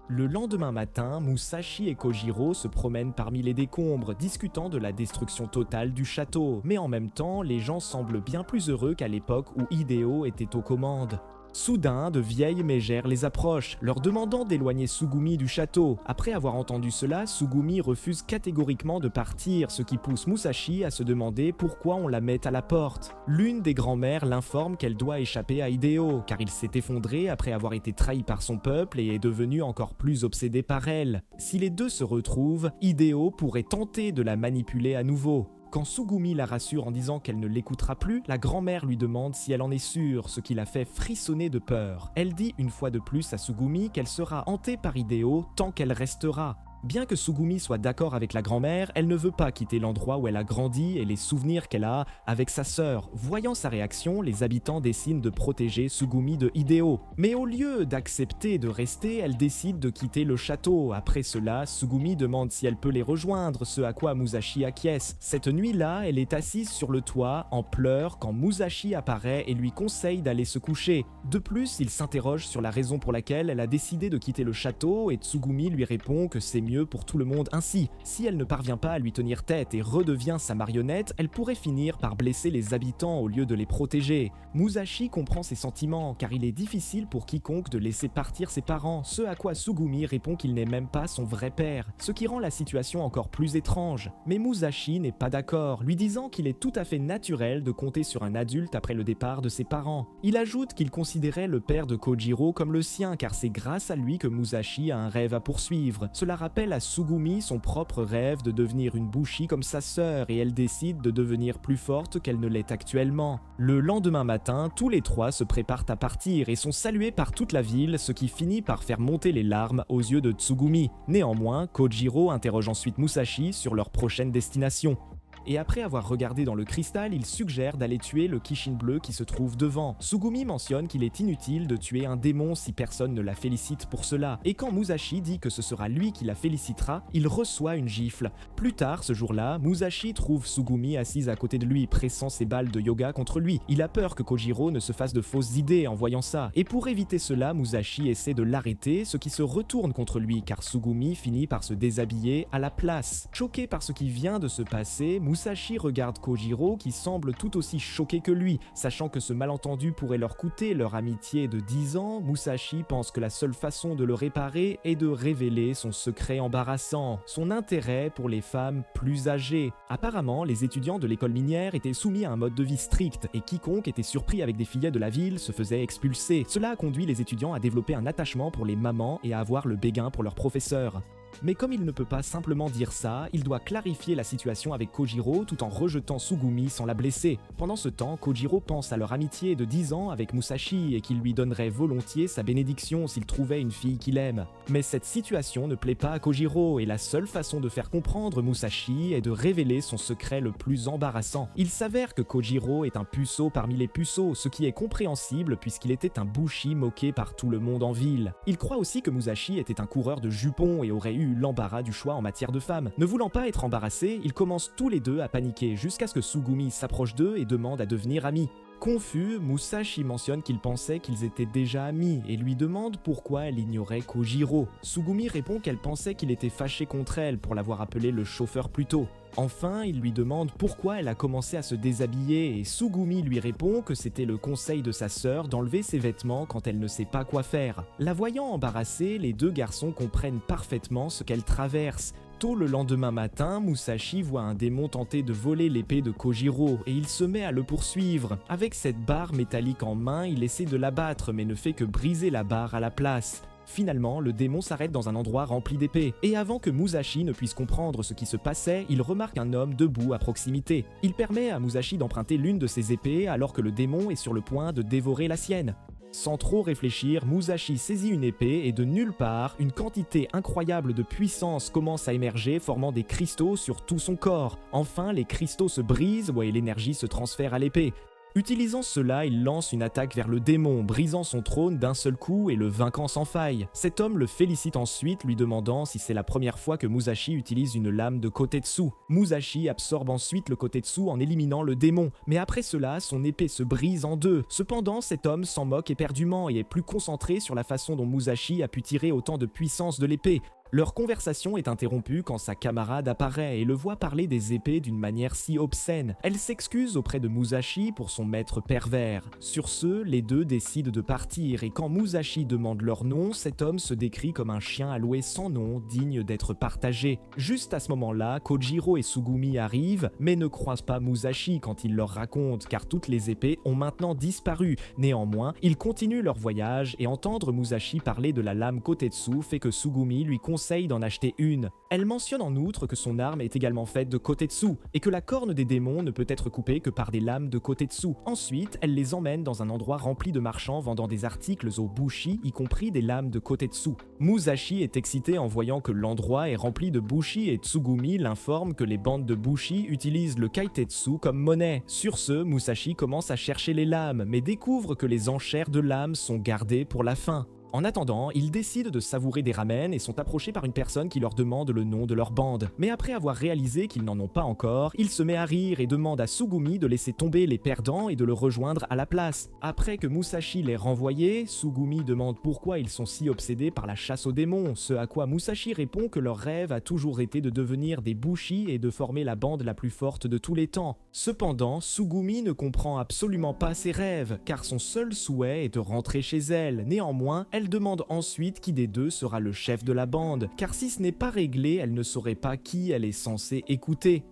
Le lendemain matin, Musashi et Kojiro se promènent parmi les décombres, discutant de la destruction totale du château. Mais en même temps, les gens semblent bien plus heureux qu'à l'époque où Hideo était aux commandes. Soudain, de vieilles mégères les approchent, leur demandant d'éloigner Sugumi du château. Après avoir entendu cela, Sugumi refuse catégoriquement de partir, ce qui pousse Musashi à se demander pourquoi on la met à la porte. L'une des grand-mères l'informe qu'elle doit échapper à Hideo, car il s'est effondré après avoir été trahi par son peuple et est devenu encore plus obsédé par elle. Si les deux se retrouvent, Hideo pourrait tenter de la manipuler à nouveau. Quand Sugumi la rassure en disant qu'elle ne l'écoutera plus, la grand-mère lui demande si elle en est sûre, ce qui la fait frissonner de peur. Elle dit une fois de plus à Sugumi qu'elle sera hantée par Hideo tant qu'elle restera. Bien que Sugumi soit d'accord avec la grand-mère, elle ne veut pas quitter l'endroit où elle a grandi et les souvenirs qu'elle a avec sa sœur. Voyant sa réaction, les habitants décident de protéger Sugumi de Hideo. Mais au lieu d'accepter de rester, elle décide de quitter le château. Après cela, Sugumi demande si elle peut les rejoindre, ce à quoi Musashi acquiesce. Cette nuit-là, elle est assise sur le toit, en pleurs, quand Musashi apparaît et lui conseille d'aller se coucher. De plus, il s'interroge sur la raison pour laquelle elle a décidé de quitter le château et Tsugumi lui répond que c'est mieux mieux pour tout le monde ainsi. Si elle ne parvient pas à lui tenir tête et redevient sa marionnette, elle pourrait finir par blesser les habitants au lieu de les protéger. Musashi comprend ses sentiments, car il est difficile pour quiconque de laisser partir ses parents, ce à quoi Tsugumi répond qu'il n'est même pas son vrai père, ce qui rend la situation encore plus étrange. Mais Musashi n'est pas d'accord, lui disant qu'il est tout à fait naturel de compter sur un adulte après le départ de ses parents. Il ajoute qu'il considérait le père de Kojiro comme le sien, car c'est grâce à lui que Musashi a un rêve à poursuivre. Cela rappelle à Tsugumi son propre rêve de devenir une Bushi comme sa sœur, et elle décide de devenir plus forte qu'elle ne l'est actuellement. Le lendemain matin, tous les trois se préparent à partir et sont salués par toute la ville, ce qui finit par faire monter les larmes aux yeux de Tsugumi. Néanmoins, Kojiro interroge ensuite Musashi sur leur prochaine destination. Et après avoir regardé dans le cristal, il suggère d'aller tuer le Kishin bleu qui se trouve devant. Tsugumi mentionne qu'il est inutile de tuer un démon si personne ne la félicite pour cela, et quand Musashi dit que ce sera lui qui la félicitera, il reçoit une gifle. Plus tard, ce jour-là, Musashi trouve Tsugumi assise à côté de lui, pressant ses balles de yoga contre lui. Il a peur que Kojiro ne se fasse de fausses idées en voyant ça, et pour éviter cela, Musashi essaie de l'arrêter, ce qui se retourne contre lui, car Tsugumi finit par se déshabiller à la place. Choqué par ce qui vient de se passer, Musashi regarde Kojiro qui semble tout aussi choqué que lui. Sachant que ce malentendu pourrait leur coûter leur amitié de 10 ans, Musashi pense que la seule façon de le réparer est de révéler son secret embarrassant, son intérêt pour les femmes plus âgées. Apparemment, les étudiants de l'école minière étaient soumis à un mode de vie strict et quiconque était surpris avec des fillettes de la ville se faisait expulser. Cela a conduit les étudiants à développer un attachement pour les mamans et à avoir le béguin pour leurs professeurs. Mais comme il ne peut pas simplement dire ça, il doit clarifier la situation avec Kojiro tout en rejetant Tsugumi sans la blesser. Pendant ce temps, Kojiro pense à leur amitié de 10 ans avec Musashi et qu'il lui donnerait volontiers sa bénédiction s'il trouvait une fille qu'il aime. Mais cette situation ne plaît pas à Kojiro et la seule façon de faire comprendre Musashi est de révéler son secret le plus embarrassant. Il s'avère que Kojiro est un puceau parmi les puceaux, ce qui est compréhensible puisqu'il était un Bushi moqué par tout le monde en ville. Il croit aussi que Musashi était un coureur de jupons et aurait eu l'embarras du choix en matière de femmes. Ne voulant pas être embarrassés, ils commencent tous les deux à paniquer jusqu'à ce que Tsugumi s'approche d'eux et demande à devenir amis. Confus, Musashi mentionne qu'il pensait qu'ils étaient déjà amis et lui demande pourquoi elle ignorait Kojiro. Tsugumi répond qu'elle pensait qu'il était fâché contre elle pour l'avoir appelé le chauffeur plus tôt. Enfin, il lui demande pourquoi elle a commencé à se déshabiller et Tsugumi lui répond que c'était le conseil de sa sœur d'enlever ses vêtements quand elle ne sait pas quoi faire. La voyant embarrassée, les deux garçons comprennent parfaitement ce qu'elle traverse. Tôt le lendemain matin, Musashi voit un démon tenter de voler l'épée de Kojiro et il se met à le poursuivre. Avec cette barre métallique en main, il essaie de l'abattre mais ne fait que briser la barre à la place. Finalement, le démon s'arrête dans un endroit rempli d'épées, et avant que Musashi ne puisse comprendre ce qui se passait, il remarque un homme debout à proximité. Il permet à Musashi d'emprunter l'une de ses épées alors que le démon est sur le point de dévorer la sienne. Sans trop réfléchir, Musashi saisit une épée et de nulle part, une quantité incroyable de puissance commence à émerger, formant des cristaux sur tout son corps. Enfin, les cristaux se brisent et l'énergie se transfère à l'épée. Utilisant cela, il lance une attaque vers le démon, brisant son trône d'un seul coup et le vainquant sans faille. Cet homme le félicite ensuite, lui demandant si c'est la première fois que Musashi utilise une lame de Kotetsu. Musashi absorbe ensuite le Kotetsu en éliminant le démon, mais après cela, son épée se brise en deux. Cependant, cet homme s'en moque éperdument et est plus concentré sur la façon dont Musashi a pu tirer autant de puissance de l'épée. Leur conversation est interrompue quand sa camarade apparaît et le voit parler des épées d'une manière si obscène. Elle s'excuse auprès de Musashi pour son maître pervers. Sur ce, les deux décident de partir et quand Musashi demande leur nom, cet homme se décrit comme un chien alloué sans nom, digne d'être partagé. Juste à ce moment-là, Kojiro et Tsugumi arrivent, mais ne croisent pas Musashi quand il leur raconte, car toutes les épées ont maintenant disparu. Néanmoins, ils continuent leur voyage et entendre Musashi parler de la lame Kotetsu fait que Tsugumi lui conseille d'en acheter une. Elle mentionne en outre que son arme est également faite de Kotetsu et que la corne des démons ne peut être coupée que par des lames de Kotetsu. Ensuite, elle les emmène dans un endroit rempli de marchands vendant des articles au Bushi, y compris des lames de Kotetsu. Musashi est excité en voyant que l'endroit est rempli de Bushi et Tsugumi l'informe que les bandes de Bushi utilisent le Kaitetsu comme monnaie. Sur ce, Musashi commence à chercher les lames, mais découvre que les enchères de lames sont gardées pour la fin. En attendant, ils décident de savourer des ramen et sont approchés par une personne qui leur demande le nom de leur bande. Mais après avoir réalisé qu'ils n'en ont pas encore, il se met à rire et demande à Tsugumi de laisser tomber les perdants et de le rejoindre à la place. Après que Musashi l'ait renvoyé, Tsugumi demande pourquoi ils sont si obsédés par la chasse aux démons, ce à quoi Musashi répond que leur rêve a toujours été de devenir des bushi et de former la bande la plus forte de tous les temps. Cependant, Tsugumi ne comprend absolument pas ses rêves, car son seul souhait est de rentrer chez elle. Néanmoins, elle demande ensuite qui des deux sera le chef de la bande, car si ce n'est pas réglé, elle ne saurait pas qui elle est censée écouter.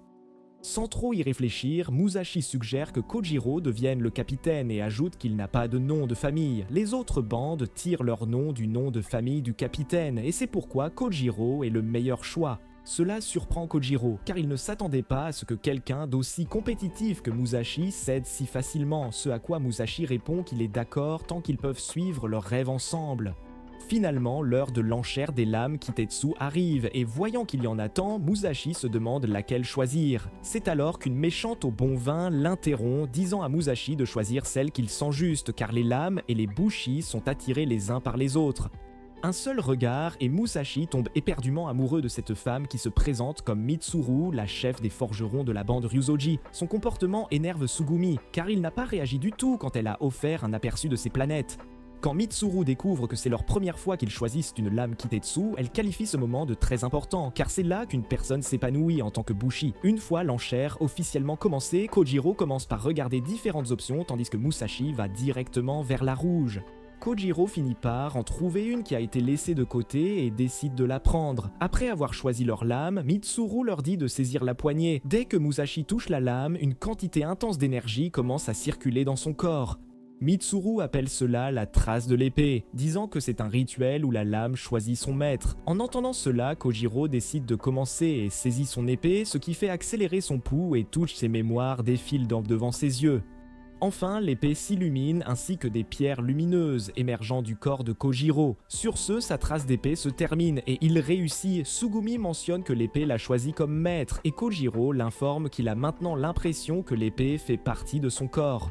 Sans trop y réfléchir, Musashi suggère que Kojiro devienne le capitaine et ajoute qu'il n'a pas de nom de famille. Les autres bandes tirent leur nom du nom de famille du capitaine, et c'est pourquoi Kojiro est le meilleur choix. Cela surprend Kojiro, car il ne s'attendait pas à ce que quelqu'un d'aussi compétitif que Musashi cède si facilement, ce à quoi Musashi répond qu'il est d'accord tant qu'ils peuvent suivre leurs rêves ensemble. Finalement, l'heure de l'enchère des lames Kitetsu arrive, et voyant qu'il y en a tant, Musashi se demande laquelle choisir. C'est alors qu'une méchante au bon vin l'interrompt, disant à Musashi de choisir celle qu'il sent juste, car les lames et les bushi sont attirés les uns par les autres. Un seul regard et Musashi tombe éperdument amoureux de cette femme qui se présente comme Mitsuru, la chef des forgerons de la bande Ryuzoji. Son comportement énerve Tsugumi, car il n'a pas réagi du tout quand elle a offert un aperçu de ses planètes. Quand Mitsuru découvre que c'est leur première fois qu'ils choisissent une lame Kitetsu, elle qualifie ce moment de très important, car c'est là qu'une personne s'épanouit en tant que bushi. Une fois l'enchère officiellement commencée, Kojiro commence par regarder différentes options, tandis que Musashi va directement vers la rouge. Kojiro finit par en trouver une qui a été laissée de côté et décide de la prendre. Après avoir choisi leur lame, Mitsuru leur dit de saisir la poignée. Dès que Musashi touche la lame, une quantité intense d'énergie commence à circuler dans son corps. Mitsuru appelle cela la trace de l'épée, disant que c'est un rituel où la lame choisit son maître. En entendant cela, Kojiro décide de commencer et saisit son épée, ce qui fait accélérer son pouls et toutes ses mémoires défilent devant ses yeux. Enfin, l'épée s'illumine ainsi que des pierres lumineuses émergeant du corps de Kojiro. Sur ce, sa trace d'épée se termine et il réussit. Tsugumi mentionne que l'épée l'a choisi comme maître et Kojiro l'informe qu'il a maintenant l'impression que l'épée fait partie de son corps.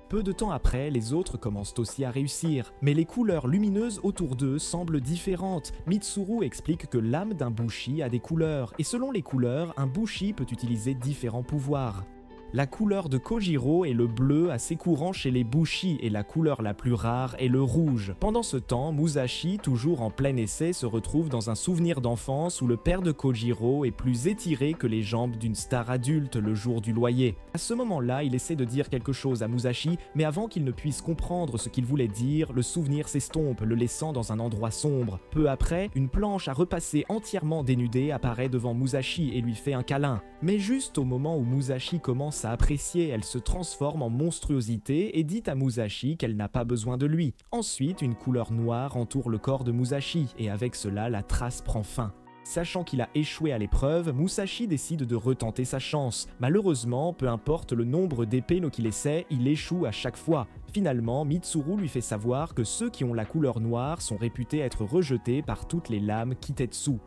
Peu de temps après, les autres commencent aussi à réussir, mais les couleurs lumineuses autour d'eux semblent différentes. Mitsuru explique que l'âme d'un bushi a des couleurs, et selon les couleurs, un bushi peut utiliser différents pouvoirs. La couleur de Kojiro est le bleu assez courant chez les bushi et la couleur la plus rare est le rouge. Pendant ce temps, Musashi, toujours en plein essai, se retrouve dans un souvenir d'enfance où le père de Kojiro est plus étiré que les jambes d'une star adulte le jour du loyer. À ce moment-là, il essaie de dire quelque chose à Musashi, mais avant qu'il ne puisse comprendre ce qu'il voulait dire, le souvenir s'estompe, le laissant dans un endroit sombre. Peu après, une planche à repasser entièrement dénudée apparaît devant Musashi et lui fait un câlin. Mais juste au moment où Musashi commence à apprécier, elle se transforme en monstruosité et dit à Musashi qu'elle n'a pas besoin de lui. Ensuite, une couleur noire entoure le corps de Musashi et avec cela, la trace prend fin. Sachant qu'il a échoué à l'épreuve, Musashi décide de retenter sa chance. Malheureusement, peu importe le nombre d'épées qu'il essaie, il échoue à chaque fois. Finalement, Mitsuru lui fait savoir que ceux qui ont la couleur noire sont réputés être rejetés par toutes les lames Kitetsu.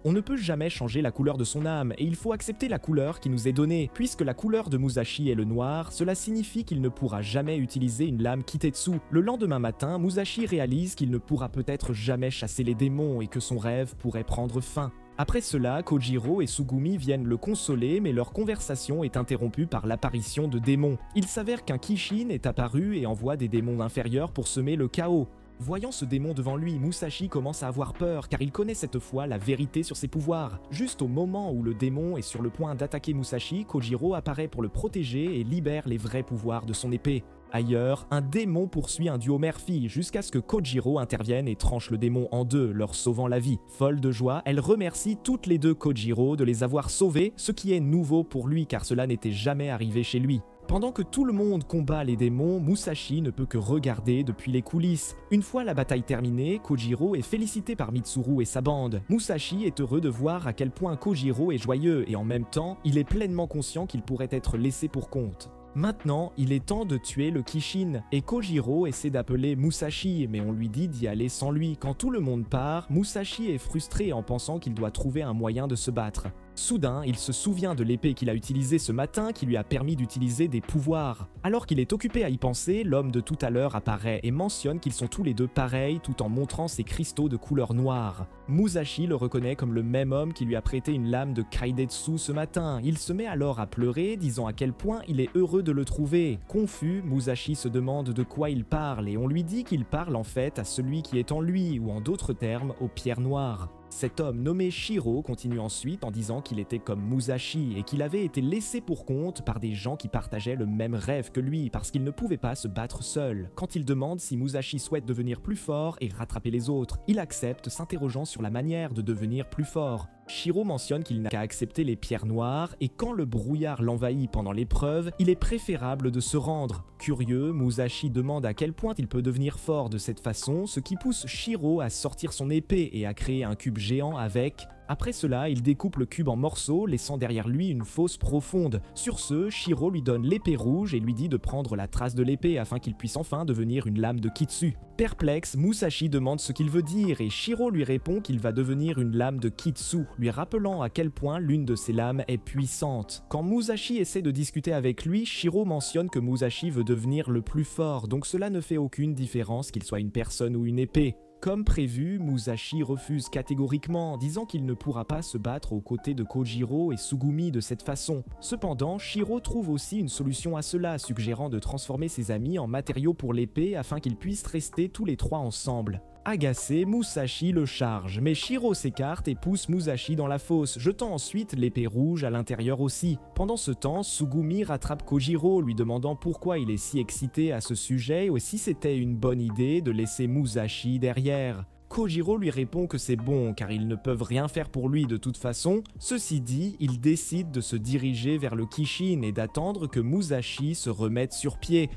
On ne peut jamais changer la couleur de son âme, et il faut accepter la couleur qui nous est donnée. Puisque la couleur de Musashi est le noir, cela signifie qu'il ne pourra jamais utiliser une lame Kitetsu. Le lendemain matin, Musashi réalise qu'il ne pourra peut-être jamais chasser les démons et que son rêve pourrait prendre fin. Après cela, Kojiro et Tsugumi viennent le consoler, mais leur conversation est interrompue par l'apparition de démons. Il s'avère qu'un Kishin est apparu et envoie des démons inférieurs pour semer le chaos. Voyant ce démon devant lui, Musashi commence à avoir peur car il connaît cette fois la vérité sur ses pouvoirs. Juste au moment où le démon est sur le point d'attaquer Musashi, Kojiro apparaît pour le protéger et libère les vrais pouvoirs de son épée. Ailleurs, un démon poursuit un duo mère-fille jusqu'à ce que Kojiro intervienne et tranche le démon en deux, leur sauvant la vie. Folle de joie, elle remercie toutes les deux Kojiro de les avoir sauvés, ce qui est nouveau pour lui car cela n'était jamais arrivé chez lui. Pendant que tout le monde combat les démons, Musashi ne peut que regarder depuis les coulisses. Une fois la bataille terminée, Kojiro est félicité par Mitsuru et sa bande. Musashi est heureux de voir à quel point Kojiro est joyeux et en même temps, il est pleinement conscient qu'il pourrait être laissé pour compte. Maintenant, il est temps de tuer le Kishin, et Kojiro essaie d'appeler Musashi, mais on lui dit d'y aller sans lui. Quand tout le monde part, Musashi est frustré en pensant qu'il doit trouver un moyen de se battre. Soudain, il se souvient de l'épée qu'il a utilisée ce matin qui lui a permis d'utiliser des pouvoirs. Alors qu'il est occupé à y penser, l'homme de tout à l'heure apparaît et mentionne qu'ils sont tous les deux pareils tout en montrant ses cristaux de couleur noire. Musashi le reconnaît comme le même homme qui lui a prêté une lame de Kaidetsu ce matin. Il se met alors à pleurer, disant à quel point il est heureux de le trouver. Confus, Musashi se demande de quoi il parle et on lui dit qu'il parle en fait à celui qui est en lui, ou en d'autres termes, aux pierres noires. Cet homme nommé Shiro continue ensuite en disant qu'il était comme Musashi et qu'il avait été laissé pour compte par des gens qui partageaient le même rêve que lui parce qu'il ne pouvait pas se battre seul. Quand il demande si Musashi souhaite devenir plus fort et rattraper les autres, il accepte, s'interrogeant sur la manière de devenir plus fort. Shiro mentionne qu'il n'a qu'à accepter les pierres noires et quand le brouillard l'envahit pendant l'épreuve, il est préférable de se rendre. Curieux, Musashi demande à quel point il peut devenir fort de cette façon, ce qui pousse Shiro à sortir son épée et à créer un cube géant avec. Après cela, il découpe le cube en morceaux, laissant derrière lui une fosse profonde. Sur ce, Shiro lui donne l'épée rouge et lui dit de prendre la trace de l'épée afin qu'il puisse enfin devenir une lame de Kitsu. Perplexe, Musashi demande ce qu'il veut dire et Shiro lui répond qu'il va devenir une lame de Kitsu, lui rappelant à quel point l'une de ces lames est puissante. Quand Musashi essaie de discuter avec lui, Shiro mentionne que Musashi veut devenir le plus fort, donc cela ne fait aucune différence qu'il soit une personne ou une épée. Comme prévu, Musashi refuse catégoriquement, disant qu'il ne pourra pas se battre aux côtés de Kojiro et Sugumi de cette façon. Cependant, Shiro trouve aussi une solution à cela, suggérant de transformer ses amis en matériaux pour l'épée afin qu'ils puissent rester tous les trois ensemble. Agacé, Musashi le charge, mais Shiro s'écarte et pousse Musashi dans la fosse, jetant ensuite l'épée rouge à l'intérieur aussi. Pendant ce temps, Sugumi rattrape Kojiro, lui demandant pourquoi il est si excité à ce sujet et si c'était une bonne idée de laisser Musashi derrière. Kojiro lui répond que c'est bon car ils ne peuvent rien faire pour lui de toute façon. Ceci dit, il décide de se diriger vers le Kishin et d'attendre que Musashi se remette sur pied.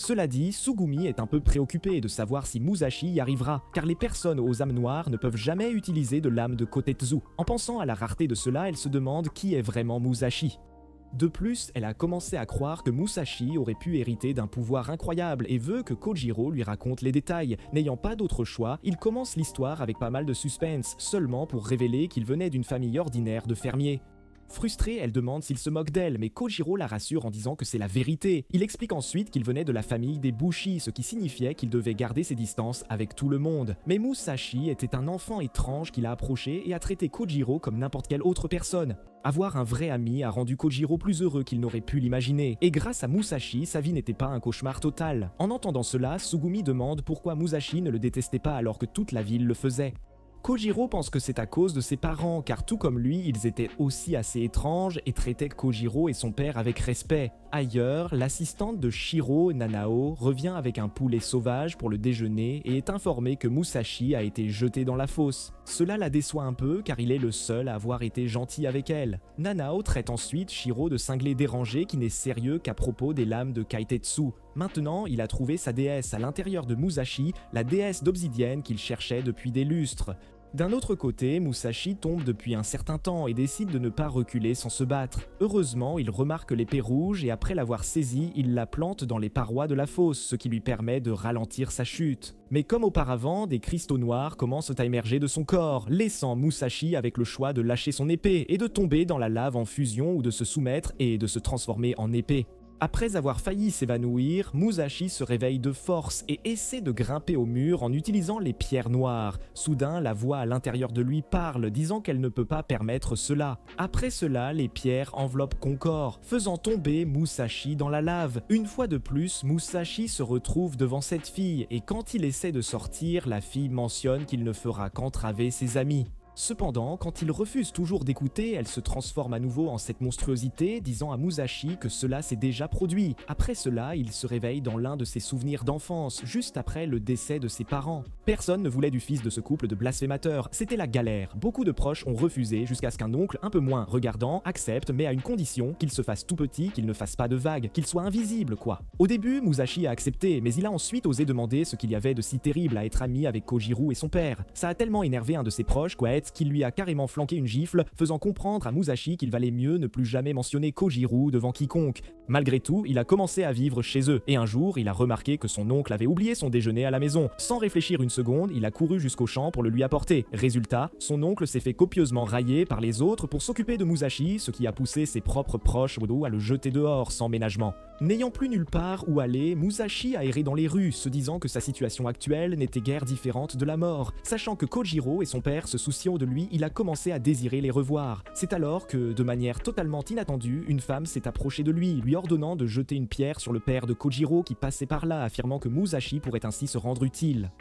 Cela dit, Sugumi est un peu préoccupé de savoir si Musashi y arrivera, car les personnes aux âmes noires ne peuvent jamais utiliser de l'âme de Kotetsu. En pensant à la rareté de cela, elle se demande qui est vraiment Musashi. De plus, elle a commencé à croire que Musashi aurait pu hériter d'un pouvoir incroyable et veut que Kojiro lui raconte les détails. N'ayant pas d'autre choix, il commence l'histoire avec pas mal de suspense, seulement pour révéler qu'il venait d'une famille ordinaire de fermiers. Frustrée, elle demande s'il se moque d'elle, mais Kojiro la rassure en disant que c'est la vérité. Il explique ensuite qu'il venait de la famille des Bushi, ce qui signifiait qu'il devait garder ses distances avec tout le monde. Mais Musashi était un enfant étrange qui l'a approché et a traité Kojiro comme n'importe quelle autre personne. Avoir un vrai ami a rendu Kojiro plus heureux qu'il n'aurait pu l'imaginer, et grâce à Musashi, sa vie n'était pas un cauchemar total. En entendant cela, Sugumi demande pourquoi Musashi ne le détestait pas alors que toute la ville le faisait. Kojiro pense que c'est à cause de ses parents, car tout comme lui, ils étaient aussi assez étranges et traitaient Kojiro et son père avec respect. Ailleurs, l'assistante de Shiro, Nanao, revient avec un poulet sauvage pour le déjeuner et est informée que Musashi a été jeté dans la fosse. Cela la déçoit un peu car il est le seul à avoir été gentil avec elle. Nanao traite ensuite Shiro de cinglé dérangé qui n'est sérieux qu'à propos des lames de Kaitetsu. Maintenant, il a trouvé sa déesse à l'intérieur de Musashi, la déesse d'obsidienne qu'il cherchait depuis des lustres. D'un autre côté, Musashi tombe depuis un certain temps et décide de ne pas reculer sans se battre. Heureusement, il remarque l'épée rouge et après l'avoir saisie, il la plante dans les parois de la fosse, ce qui lui permet de ralentir sa chute. Mais comme auparavant, des cristaux noirs commencent à émerger de son corps, laissant Musashi avec le choix de lâcher son épée et de tomber dans la lave en fusion ou de se soumettre et de se transformer en épée. Après avoir failli s'évanouir, Musashi se réveille de force et essaie de grimper au mur en utilisant les pierres noires. Soudain, la voix à l'intérieur de lui parle, disant qu'elle ne peut pas permettre cela. Après cela, les pierres enveloppent Concor, faisant tomber Musashi dans la lave. Une fois de plus, Musashi se retrouve devant cette fille et quand il essaie de sortir, la fille mentionne qu'il ne fera qu'entraver ses amis. Cependant, quand il refuse toujours d'écouter, elle se transforme à nouveau en cette monstruosité, disant à Musashi que cela s'est déjà produit. Après cela, il se réveille dans l'un de ses souvenirs d'enfance, juste après le décès de ses parents. Personne ne voulait du fils de ce couple de blasphémateurs, c'était la galère. Beaucoup de proches ont refusé, jusqu'à ce qu'un oncle, un peu moins regardant, accepte, mais à une condition, qu'il se fasse tout petit, qu'il ne fasse pas de vagues, qu'il soit invisible, quoi. Au début, Musashi a accepté, mais il a ensuite osé demander ce qu'il y avait de si terrible à être ami avec Kojiro et son père. Ça a tellement énervé un de ses proches, Koetsu, tête qu'il lui a carrément flanqué une gifle, faisant comprendre à Musashi qu'il valait mieux ne plus jamais mentionner Kojiro devant quiconque. Malgré tout, il a commencé à vivre chez eux, et un jour, il a remarqué que son oncle avait oublié son déjeuner à la maison. Sans réfléchir une seconde, il a couru jusqu'au champ pour le lui apporter. Résultat, son oncle s'est fait copieusement railler par les autres pour s'occuper de Musashi, ce qui a poussé ses propres proches à le jeter dehors sans ménagement. N'ayant plus nulle part où aller, Musashi a erré dans les rues, se disant que sa situation actuelle n'était guère différente de la mort. Sachant que Kojiro et son père se souciant de lui, il a commencé à désirer les revoir. C'est alors que, de manière totalement inattendue, une femme s'est approchée de lui ordonnant de jeter une pierre sur le père de Kojiro qui passait par là, affirmant que Musashi pourrait ainsi se rendre utile.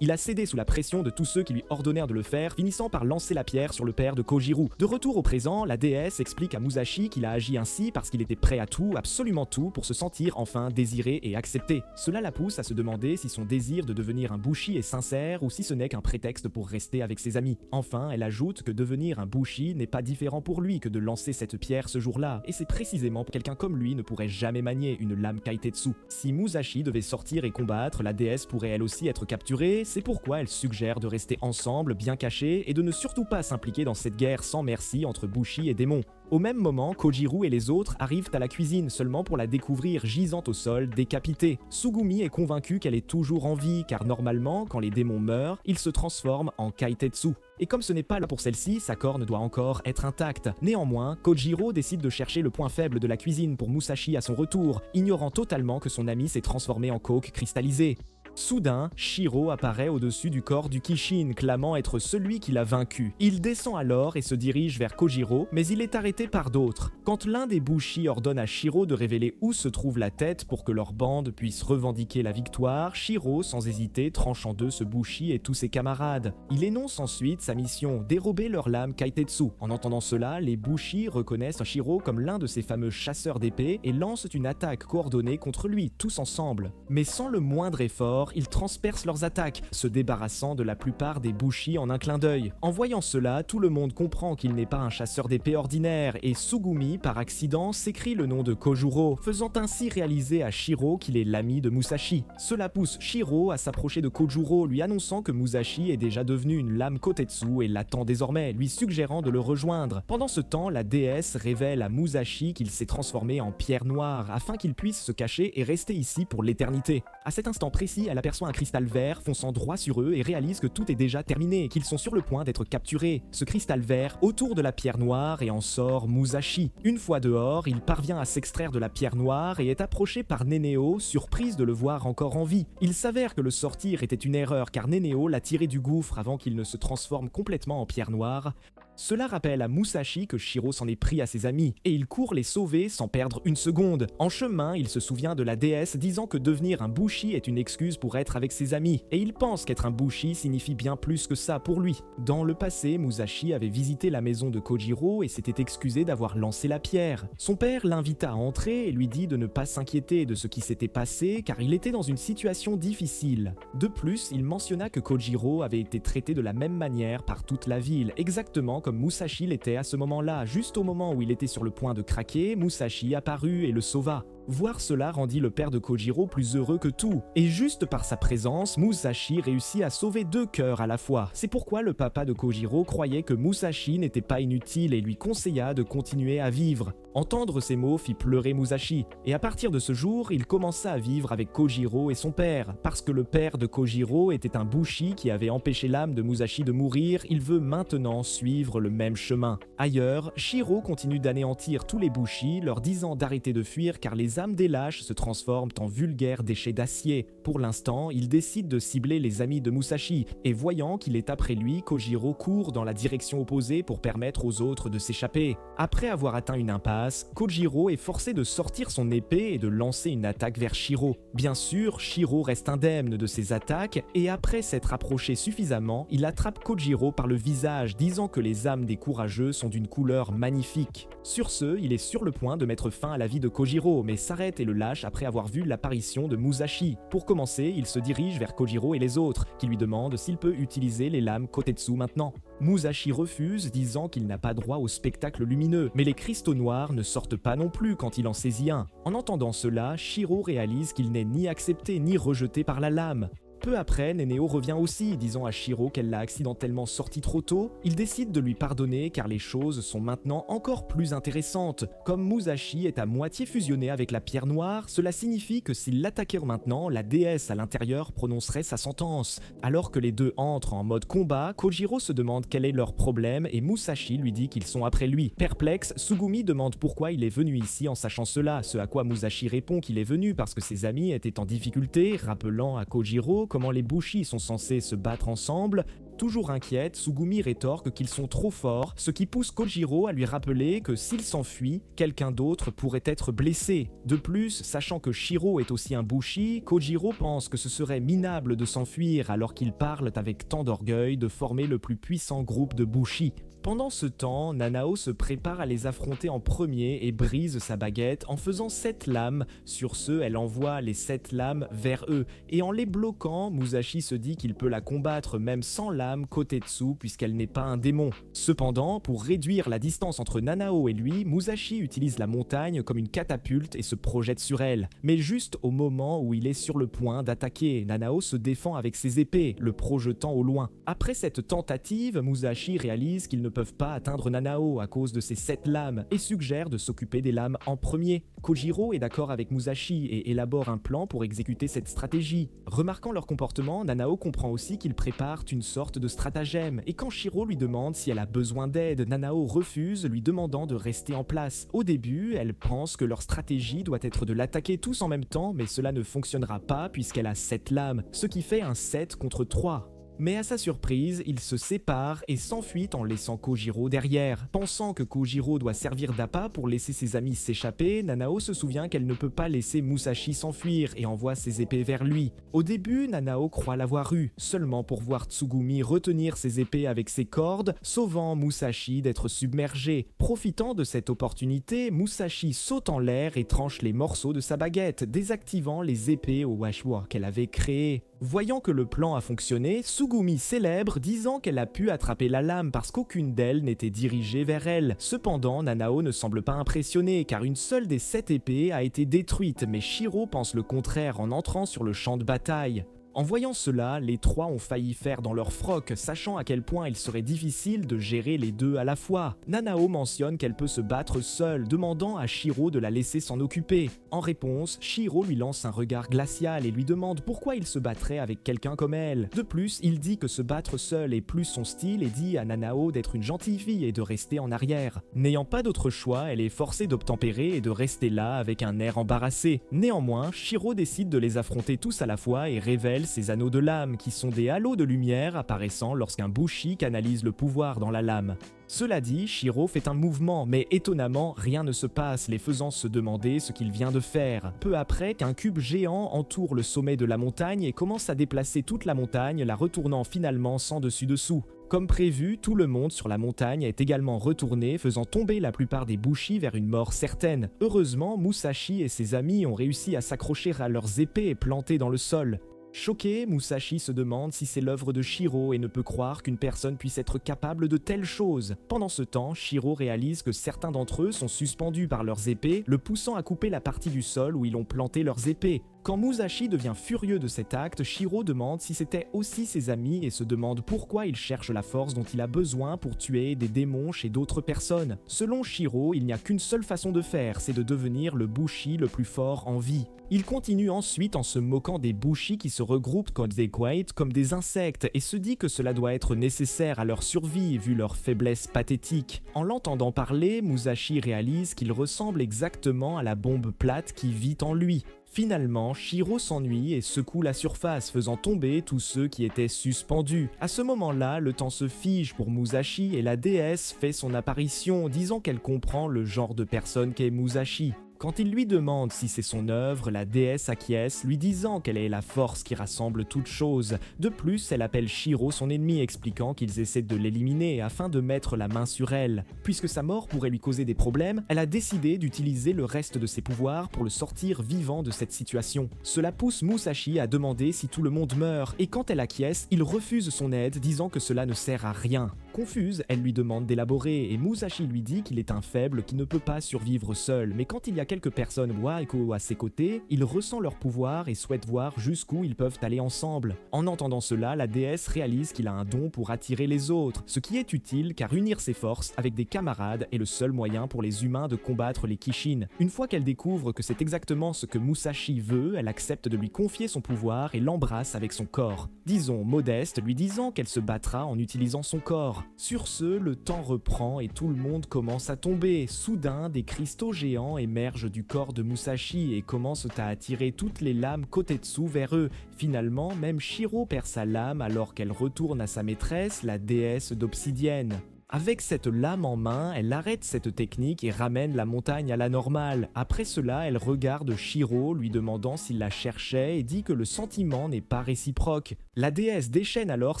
Il a cédé sous la pression de tous ceux qui lui ordonnèrent de le faire, finissant par lancer la pierre sur le père de Kojiro. De retour au présent, la déesse explique à Musashi qu'il a agi ainsi parce qu'il était prêt à tout, absolument tout, pour se sentir enfin désiré et accepté. Cela la pousse à se demander si son désir de devenir un bushi est sincère ou si ce n'est qu'un prétexte pour rester avec ses amis. Enfin, elle ajoute que devenir un bushi n'est pas différent pour lui que de lancer cette pierre ce jour-là, et c'est précisément quelqu'un comme lui ne pourrait jamais manier une lame kaitetsu. Si Musashi devait sortir et combattre, la déesse pourrait elle aussi être capturée. C'est pourquoi elle suggère de rester ensemble, bien cachés, et de ne surtout pas s'impliquer dans cette guerre sans merci entre bushi et démons. Au même moment, Kojiro et les autres arrivent à la cuisine seulement pour la découvrir gisant au sol, décapitée. Sugumi est convaincue qu'elle est toujours en vie, car normalement, quand les démons meurent, ils se transforment en kaitetsu. Et comme ce n'est pas là pour celle-ci, sa corne doit encore être intacte. Néanmoins, Kojiro décide de chercher le point faible de la cuisine pour Musashi à son retour, ignorant totalement que son ami s'est transformé en coke cristallisée. Soudain, Shiro apparaît au-dessus du corps du Kishin, clamant être celui qui l'a vaincu. Il descend alors et se dirige vers Kojiro, mais il est arrêté par d'autres. Quand l'un des bushi ordonne à Shiro de révéler où se trouve la tête pour que leur bande puisse revendiquer la victoire, Shiro, sans hésiter, tranche en deux ce bushi et tous ses camarades. Il énonce ensuite sa mission, dérober leur lame kaitetsu. En entendant cela, les bushi reconnaissent Shiro comme l'un de ces fameux chasseurs d'épées et lancent une attaque coordonnée contre lui, tous ensemble. Mais sans le moindre effort, ils transpercent leurs attaques, se débarrassant de la plupart des bushi en un clin d'œil. En voyant cela, tout le monde comprend qu'il n'est pas un chasseur d'épée ordinaire, et Sugumi, par accident, s'écrit le nom de Kojuro, faisant ainsi réaliser à Shiro qu'il est l'ami de Musashi. Cela pousse Shiro à s'approcher de Kojuro, lui annonçant que Musashi est déjà devenu une lame kotetsu et l'attend désormais, lui suggérant de le rejoindre. Pendant ce temps, la déesse révèle à Musashi qu'il s'est transformé en pierre noire, afin qu'il puisse se cacher et rester ici pour l'éternité. À cet instant précis, elle aperçoit un cristal vert fonçant droit sur eux et réalise que tout est déjà terminé, qu'ils sont sur le point d'être capturés. Ce cristal vert autour de la pierre noire et en sort Musashi. Une fois dehors, il parvient à s'extraire de la pierre noire et est approché par Neneo, surprise de le voir encore en vie. Il s'avère que le sortir était une erreur car Neneo l'a tiré du gouffre avant qu'il ne se transforme complètement en pierre noire. Cela rappelle à Musashi que Shiro s'en est pris à ses amis, et il court les sauver sans perdre une seconde. En chemin, il se souvient de la déesse disant que devenir un bushi est une excuse pour être avec ses amis, et il pense qu'être un bushi signifie bien plus que ça pour lui. Dans le passé, Musashi avait visité la maison de Kojiro et s'était excusé d'avoir lancé la pierre. Son père l'invita à entrer et lui dit de ne pas s'inquiéter de ce qui s'était passé car il était dans une situation difficile. De plus, il mentionna que Kojiro avait été traité de la même manière par toute la ville, exactement comme Musashi l'était à ce moment-là. Juste au moment où il était sur le point de craquer, Musashi apparut et le sauva. Voir cela rendit le père de Kojiro plus heureux que tout, et juste par sa présence, Musashi réussit à sauver deux cœurs à la fois. C'est pourquoi le papa de Kojiro croyait que Musashi n'était pas inutile et lui conseilla de continuer à vivre. Entendre ces mots fit pleurer Musashi, et à partir de ce jour, il commença à vivre avec Kojiro et son père. Parce que le père de Kojiro était un bushi qui avait empêché l'âme de Musashi de mourir, il veut maintenant suivre le même chemin. Ailleurs, Shiro continue d'anéantir tous les bushi, leur disant d'arrêter de fuir car les âmes des lâches se transforment en vulgaires déchets d'acier. Pour l'instant, il décide de cibler les amis de Musashi, et voyant qu'il est après lui, Kojiro court dans la direction opposée pour permettre aux autres de s'échapper. Après avoir atteint une impasse, Kojiro est forcé de sortir son épée et de lancer une attaque vers Shiro. Bien sûr, Shiro reste indemne de ses attaques, et après s'être approché suffisamment, il attrape Kojiro par le visage, disant que les âmes des courageux sont d'une couleur magnifique. Sur ce, il est sur le point de mettre fin à la vie de Kojiro, mais s'arrête et le lâche après avoir vu l'apparition de Musashi. Pour commencer, il se dirige vers Kojiro et les autres, qui lui demandent s'il peut utiliser les lames Kotetsu maintenant. Musashi refuse, disant qu'il n'a pas droit au spectacle lumineux, mais les cristaux noirs ne sortent pas non plus quand il en saisit un. En entendant cela, Shiro réalise qu'il n'est ni accepté ni rejeté par la lame. Peu après, Neneo revient aussi, disant à Shiro qu'elle l'a accidentellement sorti trop tôt. Il décide de lui pardonner car les choses sont maintenant encore plus intéressantes. Comme Musashi est à moitié fusionné avec la pierre noire, cela signifie que s'il l'attaquait maintenant, la déesse à l'intérieur prononcerait sa sentence. Alors que les deux entrent en mode combat, Kojiro se demande quel est leur problème et Musashi lui dit qu'ils sont après lui. Perplexe, Tsugumi demande pourquoi il est venu ici en sachant cela, ce à quoi Musashi répond qu'il est venu parce que ses amis étaient en difficulté, rappelant à Kojiro comment les Bushi sont censés se battre ensemble. Toujours inquiète, Tsugumi rétorque qu'ils sont trop forts, ce qui pousse Kojiro à lui rappeler que s'il s'enfuit, quelqu'un d'autre pourrait être blessé. De plus, sachant que Shiro est aussi un Bushi, Kojiro pense que ce serait minable de s'enfuir alors qu'ils parlent avec tant d'orgueil de former le plus puissant groupe de Bushi. Pendant ce temps, Nanao se prépare à les affronter en premier et brise sa baguette en faisant 7 lames. Sur ce, elle envoie les 7 lames vers eux. Et en les bloquant, Musashi se dit qu'il peut la combattre même sans lame Kotetsu puisqu'elle n'est pas un démon. Cependant, pour réduire la distance entre Nanao et lui, Musashi utilise la montagne comme une catapulte et se projette sur elle. Mais juste au moment où il est sur le point d'attaquer, Nanao se défend avec ses épées, le projetant au loin. Après cette tentative, Musashi réalise qu'ils ne peuvent pas atteindre Nanao à cause de ses 7 lames et suggère de s'occuper des lames en premier. Kojiro est d'accord avec Musashi et élabore un plan pour exécuter cette stratégie. Remarquant leur comportement, Nanao comprend aussi qu'ils préparent une sorte de stratagème et quand Shiro lui demande si elle a besoin d'aide, Nanao refuse, lui demandant de rester en place. Au début, elle pense que leur stratégie doit être de l'attaquer tous en même temps, mais cela ne fonctionnera pas puisqu'elle a 7 lames, ce qui fait un 7 contre 3. Mais à sa surprise, ils se séparent et s'enfuient en laissant Kojiro derrière. Pensant que Kojiro doit servir d'appât pour laisser ses amis s'échapper, Nanao se souvient qu'elle ne peut pas laisser Musashi s'enfuir et envoie ses épées vers lui. Au début, Nanao croit l'avoir eu, seulement pour voir Tsugumi retenir ses épées avec ses cordes, sauvant Musashi d'être submergé. Profitant de cette opportunité, Musashi saute en l'air et tranche les morceaux de sa baguette, désactivant les épées au hachoir qu'elle avait créées. Voyant que le plan a fonctionné, Tsugumi célèbre disant qu'elle a pu attraper la lame parce qu'aucune d'elles n'était dirigée vers elle. Cependant, Nanao ne semble pas impressionnée car une seule des 7 épées a été détruite, mais Shiro pense le contraire en entrant sur le champ de bataille. En voyant cela, les trois ont failli faire dans leur froc, sachant à quel point il serait difficile de gérer les deux à la fois. Nanao mentionne qu'elle peut se battre seule, demandant à Shiro de la laisser s'en occuper. En réponse, Shiro lui lance un regard glacial et lui demande pourquoi il se battrait avec quelqu'un comme elle. De plus, il dit que se battre seul est plus son style et dit à Nanao d'être une gentille fille et de rester en arrière. N'ayant pas d'autre choix, elle est forcée d'obtempérer et de rester là avec un air embarrassé. Néanmoins, Shiro décide de les affronter tous à la fois et révèle ces anneaux de lame qui sont des halos de lumière apparaissant lorsqu'un Bushi canalise le pouvoir dans la lame. Cela dit, Shiro fait un mouvement, mais étonnamment, rien ne se passe, les faisant se demander ce qu'il vient de faire. Peu après, qu'un cube géant entoure le sommet de la montagne et commence à déplacer toute la montagne, la retournant finalement sans dessus-dessous. Comme prévu, tout le monde sur la montagne est également retourné, faisant tomber la plupart des Bushi vers une mort certaine. Heureusement, Musashi et ses amis ont réussi à s'accrocher à leurs épées plantées dans le sol. Choqué, Musashi se demande si c'est l'œuvre de Shiro et ne peut croire qu'une personne puisse être capable de telles choses. Pendant ce temps, Shiro réalise que certains d'entre eux sont suspendus par leurs épées, le poussant à couper la partie du sol où ils ont planté leurs épées. Quand Musashi devient furieux de cet acte, Shiro demande si c'était aussi ses amis et se demande pourquoi il cherche la force dont il a besoin pour tuer des démons chez d'autres personnes. Selon Shiro, il n'y a qu'une seule façon de faire, c'est de devenir le Bushi le plus fort en vie. Il continue ensuite en se moquant des Bushi qui se regroupent comme des insectes et se dit que cela doit être nécessaire à leur survie vu leur faiblesse pathétique. En l'entendant parler, Musashi réalise qu'il ressemble exactement à la bombe plate qui vit en lui. Finalement, Shiro s'ennuie et secoue la surface, faisant tomber tous ceux qui étaient suspendus. À ce moment-là, le temps se fige pour Musashi et la déesse fait son apparition, disant qu'elle comprend le genre de personne qu'est Musashi. Quand il lui demande si c'est son œuvre, la déesse acquiesce, lui disant qu'elle est la force qui rassemble toutes choses. De plus, elle appelle Shiro son ennemi, expliquant qu'ils essaient de l'éliminer afin de mettre la main sur elle. Puisque sa mort pourrait lui causer des problèmes, elle a décidé d'utiliser le reste de ses pouvoirs pour le sortir vivant de cette situation. Cela pousse Musashi à demander si tout le monde meurt, et quand elle acquiesce, il refuse son aide, disant que cela ne sert à rien. confuse, elle lui demande d'élaborer, et Musashi lui dit qu'il est un faible qui ne peut pas survivre seul, mais quand il y a quelques personnes Waiko à ses côtés, il ressent leur pouvoir et souhaite voir jusqu'où ils peuvent aller ensemble. En entendant cela, la déesse réalise qu'il a un don pour attirer les autres, ce qui est utile car unir ses forces avec des camarades est le seul moyen pour les humains de combattre les Kishin. Une fois qu'elle découvre que c'est exactement ce que Musashi veut, elle accepte de lui confier son pouvoir et l'embrasse avec son corps. Disons modeste, lui disant qu'elle se battra en utilisant son corps. Sur ce, le temps reprend et tout le monde commence à tomber. Soudain, des cristaux géants émergent du corps de Musashi et commencent à attirer toutes les lames Kotetsu vers eux. Finalement, même Shiro perd sa lame alors qu'elle retourne à sa maîtresse, la déesse d'obsidienne. Avec cette lame en main, elle arrête cette technique et ramène la montagne à la normale. Après cela, elle regarde Shiro, lui demandant s'il la cherchait et dit que le sentiment n'est pas réciproque. La déesse déchaîne alors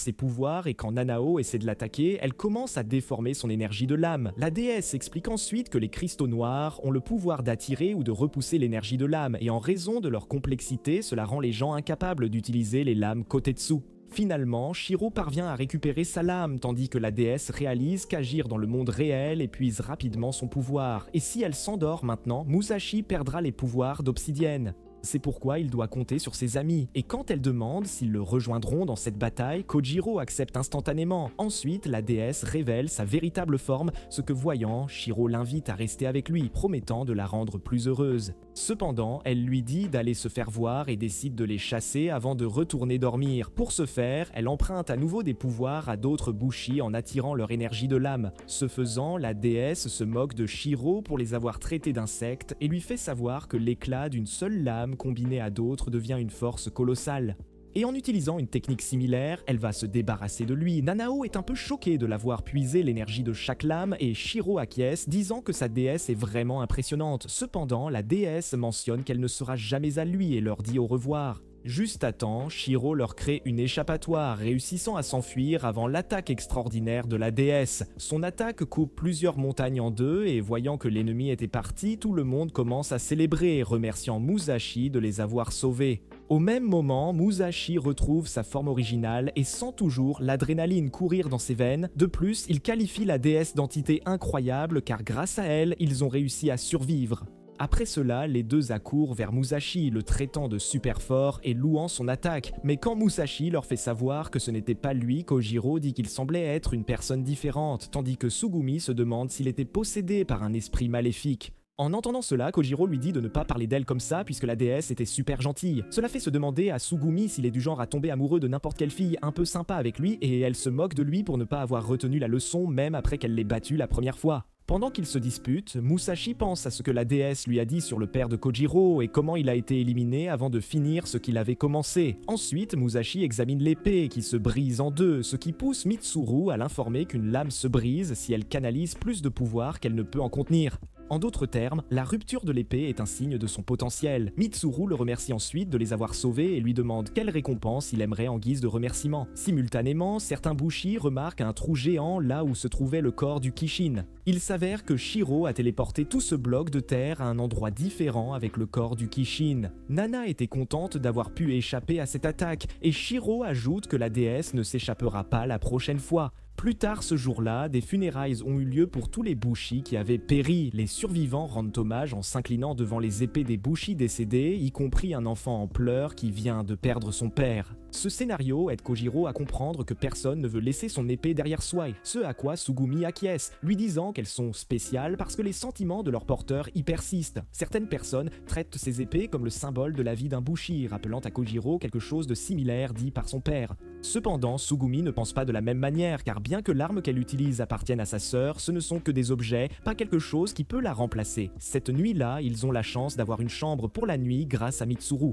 ses pouvoirs et quand Nanao essaie de l'attaquer, elle commence à déformer son énergie de lame. La déesse explique ensuite que les cristaux noirs ont le pouvoir d'attirer ou de repousser l'énergie de lame et en raison de leur complexité, cela rend les gens incapables d'utiliser les lames Kotetsu. Finalement, Shiro parvient à récupérer sa lame, tandis que la déesse réalise qu'agir dans le monde réel épuise rapidement son pouvoir, et si elle s'endort maintenant, Musashi perdra les pouvoirs d'obsidienne. C'est pourquoi il doit compter sur ses amis, et quand elle demande s'ils le rejoindront dans cette bataille, Kojiro accepte instantanément. Ensuite, la déesse révèle sa véritable forme, ce que voyant, Shiro l'invite à rester avec lui, promettant de la rendre plus heureuse. Cependant, elle lui dit d'aller se faire voir et décide de les chasser avant de retourner dormir. Pour ce faire, elle emprunte à nouveau des pouvoirs à d'autres Bushi en attirant leur énergie de lame. Ce faisant, la déesse se moque de Shiro pour les avoir traités d'insectes et lui fait savoir que l'éclat d'une seule lame combinée à d'autres devient une force colossale. Et en utilisant une technique similaire, elle va se débarrasser de lui. Nanao est un peu choquée de l'avoir puisé l'énergie de chaque lame et Shiro acquiesce, disant que sa déesse est vraiment impressionnante. Cependant, la déesse mentionne qu'elle ne sera jamais à lui et leur dit au revoir. Juste à temps, Shiro leur crée une échappatoire, réussissant à s'enfuir avant l'attaque extraordinaire de la déesse. Son attaque coupe plusieurs montagnes en deux et voyant que l'ennemi était parti, tout le monde commence à célébrer, remerciant Musashi de les avoir sauvés. Au même moment, Musashi retrouve sa forme originale et sent toujours l'adrénaline courir dans ses veines. De plus, il qualifie la déesse d'entité incroyable car grâce à elle, ils ont réussi à survivre. Après cela, les deux accourent vers Musashi, le traitant de super fort et louant son attaque. Mais quand Musashi leur fait savoir que ce n'était pas lui, Kojiro dit qu'il semblait être une personne différente, tandis que Tsugumi se demande s'il était possédé par un esprit maléfique. En entendant cela, Kojiro lui dit de ne pas parler d'elle comme ça puisque la déesse était super gentille. Cela fait se demander à Tsugumi s'il est du genre à tomber amoureux de n'importe quelle fille un peu sympa avec lui et elle se moque de lui pour ne pas avoir retenu la leçon même après qu'elle l'ait battu la première fois. Pendant qu'ils se disputent, Musashi pense à ce que la déesse lui a dit sur le père de Kojiro et comment il a été éliminé avant de finir ce qu'il avait commencé. Ensuite, Musashi examine l'épée qui se brise en deux, ce qui pousse Mitsuru à l'informer qu'une lame se brise si elle canalise plus de pouvoir qu'elle ne peut en contenir. En d'autres termes, la rupture de l'épée est un signe de son potentiel. Mitsuru le remercie ensuite de les avoir sauvés et lui demande quelle récompense il aimerait en guise de remerciement. Simultanément, certains Bushi remarquent un trou géant là où se trouvait le corps du Kishin. Il s'avère que Shiro a téléporté tout ce bloc de terre à un endroit différent avec le corps du Kishin. Nana était contente d'avoir pu échapper à cette attaque et Shiro ajoute que la déesse ne s'échappera pas la prochaine fois. Plus tard ce jour-là, des funérailles ont eu lieu pour tous les Bushi qui avaient péri. Les survivants rendent hommage en s'inclinant devant les épées des Bushi décédés, y compris un enfant en pleurs qui vient de perdre son père. Ce scénario aide Kojiro à comprendre que personne ne veut laisser son épée derrière soi, ce à quoi Tsugumi acquiesce, lui disant qu'elles sont spéciales parce que les sentiments de leur porteur y persistent. Certaines personnes traitent ces épées comme le symbole de la vie d'un Bushi, rappelant à Kojiro quelque chose de similaire dit par son père. Cependant, Tsugumi ne pense pas de la même manière, car bien que l'arme qu'elle utilise appartienne à sa sœur, ce ne sont que des objets, pas quelque chose qui peut la remplacer. Cette nuit-là, ils ont la chance d'avoir une chambre pour la nuit grâce à Mitsuru.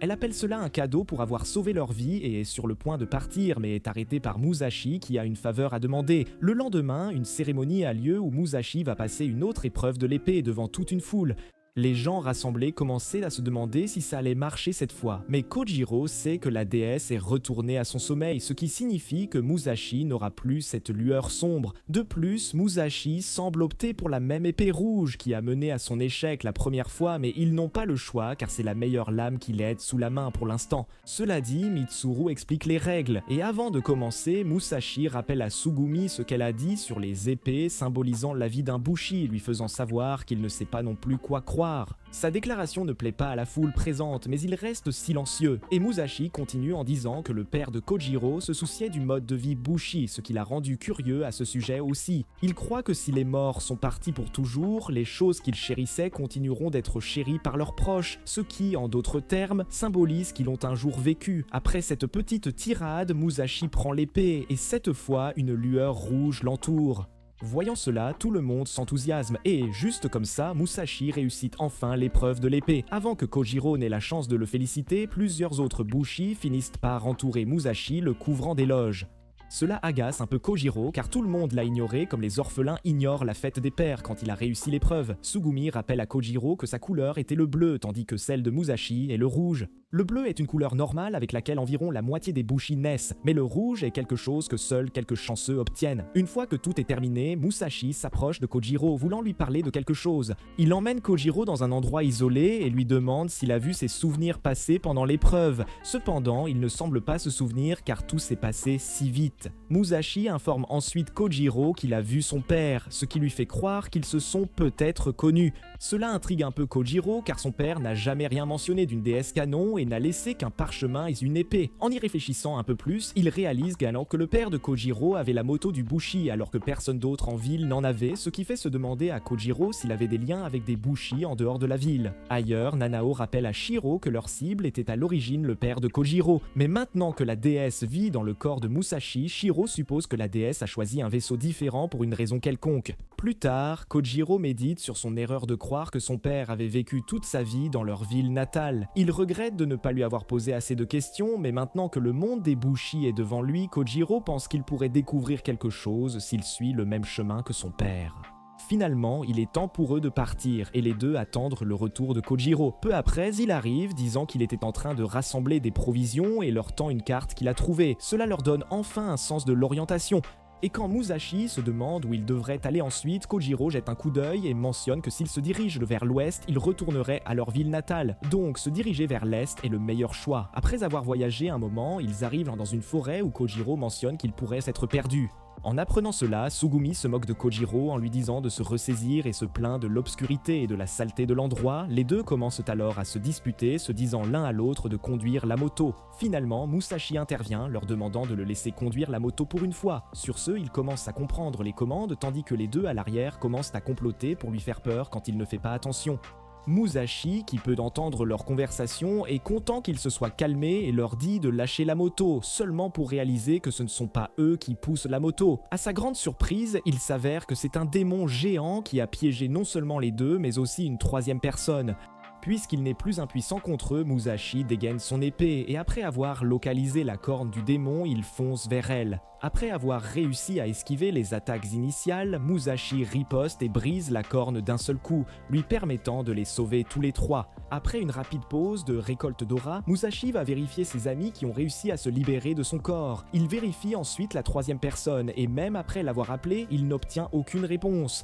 Elle appelle cela un cadeau pour avoir sauvé leur vie et est sur le point de partir, mais est arrêtée par Musashi qui a une faveur à demander. Le lendemain, une cérémonie a lieu où Musashi va passer une autre épreuve de l'épée devant toute une foule. Les gens rassemblés commençaient à se demander si ça allait marcher cette fois, mais Kojiro sait que la déesse est retournée à son sommeil, ce qui signifie que Musashi n'aura plus cette lueur sombre. De plus, Musashi semble opter pour la même épée rouge qui a mené à son échec la première fois, mais ils n'ont pas le choix car c'est la meilleure lame qui l'aide sous la main pour l'instant. Cela dit, Mitsuru explique les règles, et avant de commencer, Musashi rappelle à Tsugumi ce qu'elle a dit sur les épées symbolisant la vie d'un bushi, lui faisant savoir qu'il ne sait pas non plus quoi croire. Sa déclaration ne plaît pas à la foule présente, mais il reste silencieux, et Musashi continue en disant que le père de Kojiro se souciait du mode de vie bushi, ce qui l'a rendu curieux à ce sujet aussi. Il croit que si les morts sont partis pour toujours, les choses qu'il chérissait continueront d'être chéries par leurs proches, ce qui, en d'autres termes, symbolise qu'ils ont un jour vécu. Après cette petite tirade, Musashi prend l'épée, et cette fois, une lueur rouge l'entoure. Voyant cela, tout le monde s'enthousiasme et, juste comme ça, Musashi réussit enfin l'épreuve de l'épée. Avant que Kojiro n'ait la chance de le féliciter, plusieurs autres bushi finissent par entourer Musashi, le couvrant d'éloges. Cela agace un peu Kojiro car tout le monde l'a ignoré comme les orphelins ignorent la fête des pères quand il a réussi l'épreuve. Tsugumi rappelle à Kojiro que sa couleur était le bleu tandis que celle de Musashi est le rouge. Le bleu est une couleur normale avec laquelle environ la moitié des bushi naissent, mais le rouge est quelque chose que seuls quelques chanceux obtiennent. Une fois que tout est terminé, Musashi s'approche de Kojiro voulant lui parler de quelque chose. Il emmène Kojiro dans un endroit isolé et lui demande s'il a vu ses souvenirs passés pendant l'épreuve. Cependant, il ne semble pas se souvenir car tout s'est passé si vite. Musashi informe ensuite Kojiro qu'il a vu son père, ce qui lui fait croire qu'ils se sont peut-être connus. Cela intrigue un peu Kojiro car son père n'a jamais rien mentionné d'une déesse canon et n'a laissé qu'un parchemin et une épée. En y réfléchissant un peu plus, il réalise galant que le père de Kojiro avait la moto du bushi alors que personne d'autre en ville n'en avait, ce qui fait se demander à Kojiro s'il avait des liens avec des bushi en dehors de la ville. Ailleurs, Nanao rappelle à Shiro que leur cible était à l'origine le père de Kojiro, mais maintenant que la déesse vit dans le corps de Musashi, Shiro suppose que la déesse a choisi un vaisseau différent pour une raison quelconque. Plus tard, Kojiro médite sur son erreur de croire que son père avait vécu toute sa vie dans leur ville natale. Il regrette de ne pas lui avoir posé assez de questions, mais maintenant que le monde des bushi est devant lui, Kojiro pense qu'il pourrait découvrir quelque chose s'il suit le même chemin que son père. Finalement, il est temps pour eux de partir et les deux attendre le retour de Kojiro. Peu après, il arrive disant qu'il était en train de rassembler des provisions et leur tend une carte qu'il a trouvée. Cela leur donne enfin un sens de l'orientation. Et quand Musashi se demande où il devrait aller ensuite, Kojiro jette un coup d'œil et mentionne que s'ils se dirigent vers l'ouest, ils retourneraient à leur ville natale. Donc, se diriger vers l'est est le meilleur choix. Après avoir voyagé un moment, ils arrivent dans une forêt où Kojiro mentionne qu'il pourrait s'être perdu. En apprenant cela, Tsugumi se moque de Kojiro en lui disant de se ressaisir et se plaint de l'obscurité et de la saleté de l'endroit. Les deux commencent alors à se disputer, se disant l'un à l'autre de conduire la moto. Finalement, Musashi intervient, leur demandant de le laisser conduire la moto pour une fois. Sur ce, il commence à comprendre les commandes, tandis que les deux à l'arrière commencent à comploter pour lui faire peur quand il ne fait pas attention. Musashi, qui peut entendre leur conversation, est content qu'ils se soient calmés et leur dit de lâcher la moto, seulement pour réaliser que ce ne sont pas eux qui poussent la moto. À sa grande surprise, il s'avère que c'est un démon géant qui a piégé non seulement les deux, mais aussi une troisième personne. Puisqu'il n'est plus impuissant contre eux, Musashi dégaine son épée et après avoir localisé la corne du démon, il fonce vers elle. Après avoir réussi à esquiver les attaques initiales, Musashi riposte et brise la corne d'un seul coup, lui permettant de les sauver tous les trois. Après une rapide pause de récolte d'aura, Musashi va vérifier ses amis qui ont réussi à se libérer de son corps. Il vérifie ensuite la troisième personne et même après l'avoir appelée, il n'obtient aucune réponse.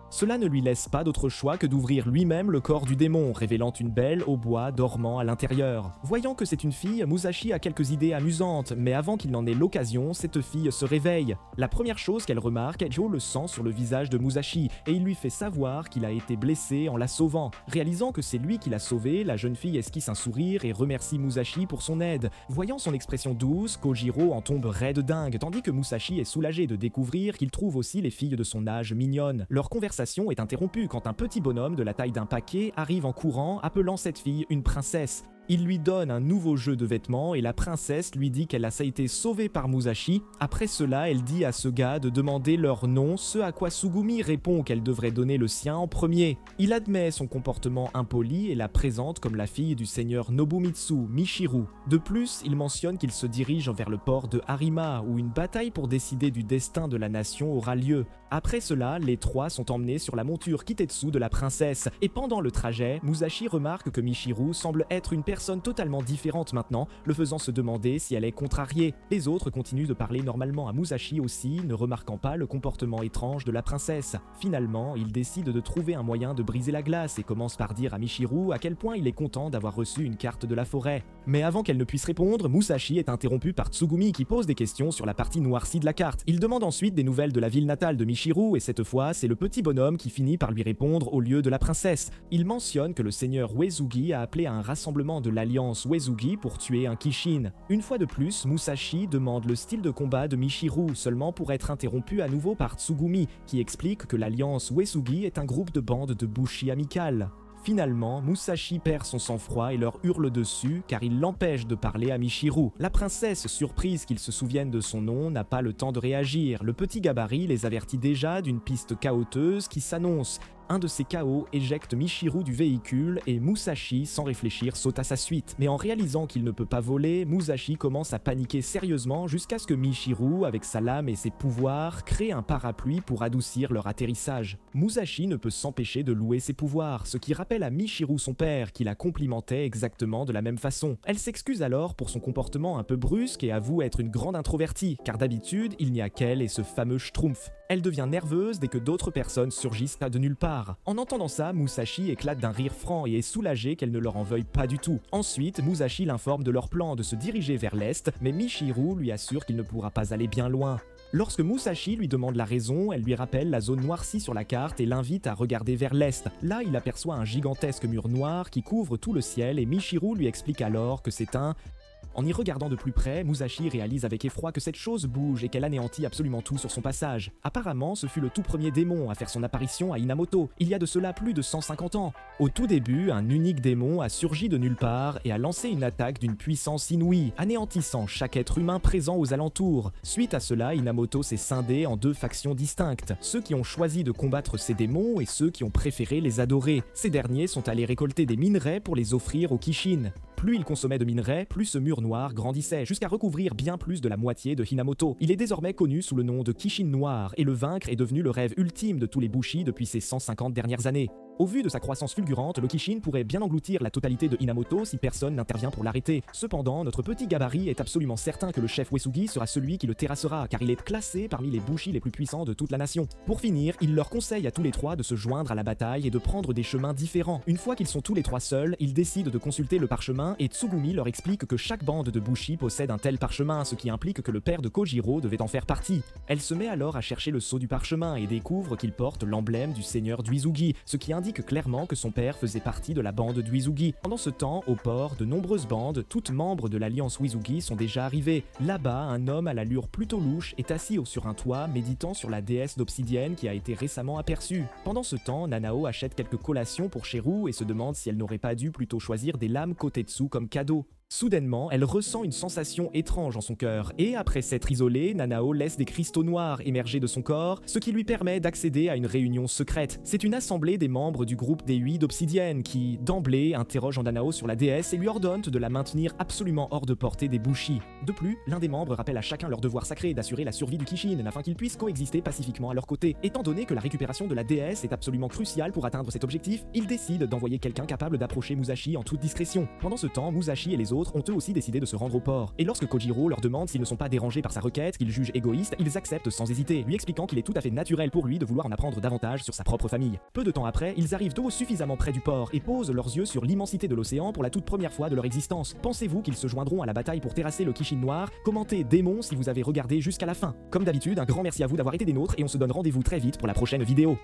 Cela ne lui laisse pas d'autre choix que d'ouvrir lui-même le corps du démon, révélant une belle au bois dormant à l'intérieur. Voyant que c'est une fille, Musashi a quelques idées amusantes, mais avant qu'il n'en ait l'occasion, cette fille se réveille. La première chose qu'elle remarque, Joe le sent sur le visage de Musashi, et il lui fait savoir qu'il a été blessé en la sauvant. Réalisant que c'est lui qui l'a sauvée, la jeune fille esquisse un sourire et remercie Musashi pour son aide. Voyant son expression douce, Kojiro en tombe raide dingue, tandis que Musashi est soulagé de découvrir qu'il trouve aussi les filles de son âge mignonnes. Leur conversation est interrompue quand un petit bonhomme de la taille d'un paquet arrive en courant, appelant cette fille une princesse. Il lui donne un nouveau jeu de vêtements et la princesse lui dit qu'elle a été sauvée par Musashi. Après cela, elle dit à ce gars de demander leur nom, ce à quoi Tsugumi répond qu'elle devrait donner le sien en premier. Il admet son comportement impoli et la présente comme la fille du seigneur Nobumitsu, Michiru. De plus, il mentionne qu'il se dirige vers le port de Harima où une bataille pour décider du destin de la nation aura lieu. Après cela, les trois sont emmenés sur la monture Kitetsu de la princesse et pendant le trajet, Musashi remarque que Michiru semble être une personne totalement différente maintenant, le faisant se demander si elle est contrariée. Les autres continuent de parler normalement à Musashi aussi, ne remarquant pas le comportement étrange de la princesse. Finalement, il décide de trouver un moyen de briser la glace et commence par dire à Michiru à quel point il est content d'avoir reçu une carte de la forêt. Mais avant qu'elle ne puisse répondre, Musashi est interrompu par Tsugumi qui pose des questions sur la partie noircie de la carte. Il demande ensuite des nouvelles de la ville natale de Michiru et cette fois, c'est le petit bonhomme qui finit par lui répondre au lieu de la princesse. Il mentionne que le seigneur Uesugi a appelé à un rassemblement de l'alliance Uesugi pour tuer un Kishin. Une fois de plus, Musashi demande le style de combat de Michiru, seulement pour être interrompu à nouveau par Tsugumi, qui explique que l'alliance Uesugi est un groupe de bandes de bushi amicales. Finalement, Musashi perd son sang-froid et leur hurle dessus car il l'empêche de parler à Michiru. La princesse, surprise qu'il se souvienne de son nom, n'a pas le temps de réagir. Le petit gabarit les avertit déjà d'une piste chaoteuse qui s'annonce. Un de ces chaos éjecte Michiru du véhicule et Musashi, sans réfléchir, saute à sa suite. Mais en réalisant qu'il ne peut pas voler, Musashi commence à paniquer sérieusement jusqu'à ce que Michiru, avec sa lame et ses pouvoirs, crée un parapluie pour adoucir leur atterrissage. Musashi ne peut s'empêcher de louer ses pouvoirs, ce qui rappelle à Michiru son père, qui la complimentait exactement de la même façon. Elle s'excuse alors pour son comportement un peu brusque et avoue être une grande introvertie, car d'habitude, il n'y a qu'elle et ce fameux schtroumpf. Elle devient nerveuse dès que d'autres personnes surgissent de nulle part. En entendant ça, Musashi éclate d'un rire franc et est soulagée qu'elle ne leur en veuille pas du tout. Ensuite, Musashi l'informe de leur plan de se diriger vers l'est, mais Michiru lui assure qu'il ne pourra pas aller bien loin. Lorsque Musashi lui demande la raison, elle lui rappelle la zone noircie sur la carte et l'invite à regarder vers l'est. Là, il aperçoit un gigantesque mur noir qui couvre tout le ciel et Michiru lui explique alors que c'est un... En y regardant de plus près, Musashi réalise avec effroi que cette chose bouge et qu'elle anéantit absolument tout sur son passage. Apparemment, ce fut le tout premier démon à faire son apparition à Inamoto, il y a de cela plus de 150 ans. Au tout début, un unique démon a surgi de nulle part et a lancé une attaque d'une puissance inouïe, anéantissant chaque être humain présent aux alentours. Suite à cela, Inamoto s'est scindé en deux factions distinctes, ceux qui ont choisi de combattre ces démons et ceux qui ont préféré les adorer. Ces derniers sont allés récolter des minerais pour les offrir aux Kishin. Plus il consommait de minerais, plus ce mur noir grandissait, jusqu'à recouvrir bien plus de la moitié de Hinamoto. Il est désormais connu sous le nom de Kishin Noir, et le vaincre est devenu le rêve ultime de tous les Bushi depuis ces 150 dernières années. Au vu de sa croissance fulgurante, le Kishin pourrait bien engloutir la totalité de Hinamoto si personne n'intervient pour l'arrêter. Cependant, notre petit gabarit est absolument certain que le chef Uesugi sera celui qui le terrassera, car il est classé parmi les Bushi les plus puissants de toute la nation. Pour finir, il leur conseille à tous les trois de se joindre à la bataille et de prendre des chemins différents. Une fois qu'ils sont tous les trois seuls, ils décident de consulter le parchemin et Tsugumi leur explique que chaque bande de Bushi possède un tel parchemin, ce qui implique que le père de Kojiro devait en faire partie. Elle se met alors à chercher le sceau du parchemin et découvre qu'il porte l'emblème du seigneur d'Uesugi, ce qui indique clairement que son père faisait partie de la bande d'Uesugi. Pendant ce temps, au port, de nombreuses bandes, toutes membres de l'alliance Uesugi, sont déjà arrivées. Là-bas, un homme à l'allure plutôt louche est assis sur un toit, méditant sur la déesse d'obsidienne qui a été récemment aperçue. Pendant ce temps, Nanao achète quelques collations pour Sheru et se demande si elle n'aurait pas dû plutôt choisir des lames Kotetsu comme cadeau. Soudainement, elle ressent une sensation étrange en son cœur, et après s'être isolée, Nanao laisse des cristaux noirs émerger de son corps, ce qui lui permet d'accéder à une réunion secrète. C'est une assemblée des membres du groupe des 8 d'obsidienne qui, d'emblée, interroge Nanao sur la déesse et lui ordonne de la maintenir absolument hors de portée des Bushi. De plus, l'un des membres rappelle à chacun leur devoir sacré d'assurer la survie du Kishin afin qu'ils puissent coexister pacifiquement à leur côté. Étant donné que la récupération de la déesse est absolument cruciale pour atteindre cet objectif, il décide d'envoyer quelqu'un capable d'approcher Musashi en toute discrétion. Pendant ce temps, Musashi et les autres ont eux aussi décidé de se rendre au port. Et lorsque Kojiro leur demande s'ils ne sont pas dérangés par sa requête, qu'ils jugent égoïste, ils acceptent sans hésiter, lui expliquant qu'il est tout à fait naturel pour lui de vouloir en apprendre davantage sur sa propre famille. Peu de temps après, ils arrivent d'eau suffisamment près du port et posent leurs yeux sur l'immensité de l'océan pour la toute première fois de leur existence. Pensez-vous qu'ils se joindront à la bataille pour terrasser le Kishin noir? Commentez démon si vous avez regardé jusqu'à la fin. Comme d'habitude, un grand merci à vous d'avoir été des nôtres et on se donne rendez-vous très vite pour la prochaine vidéo.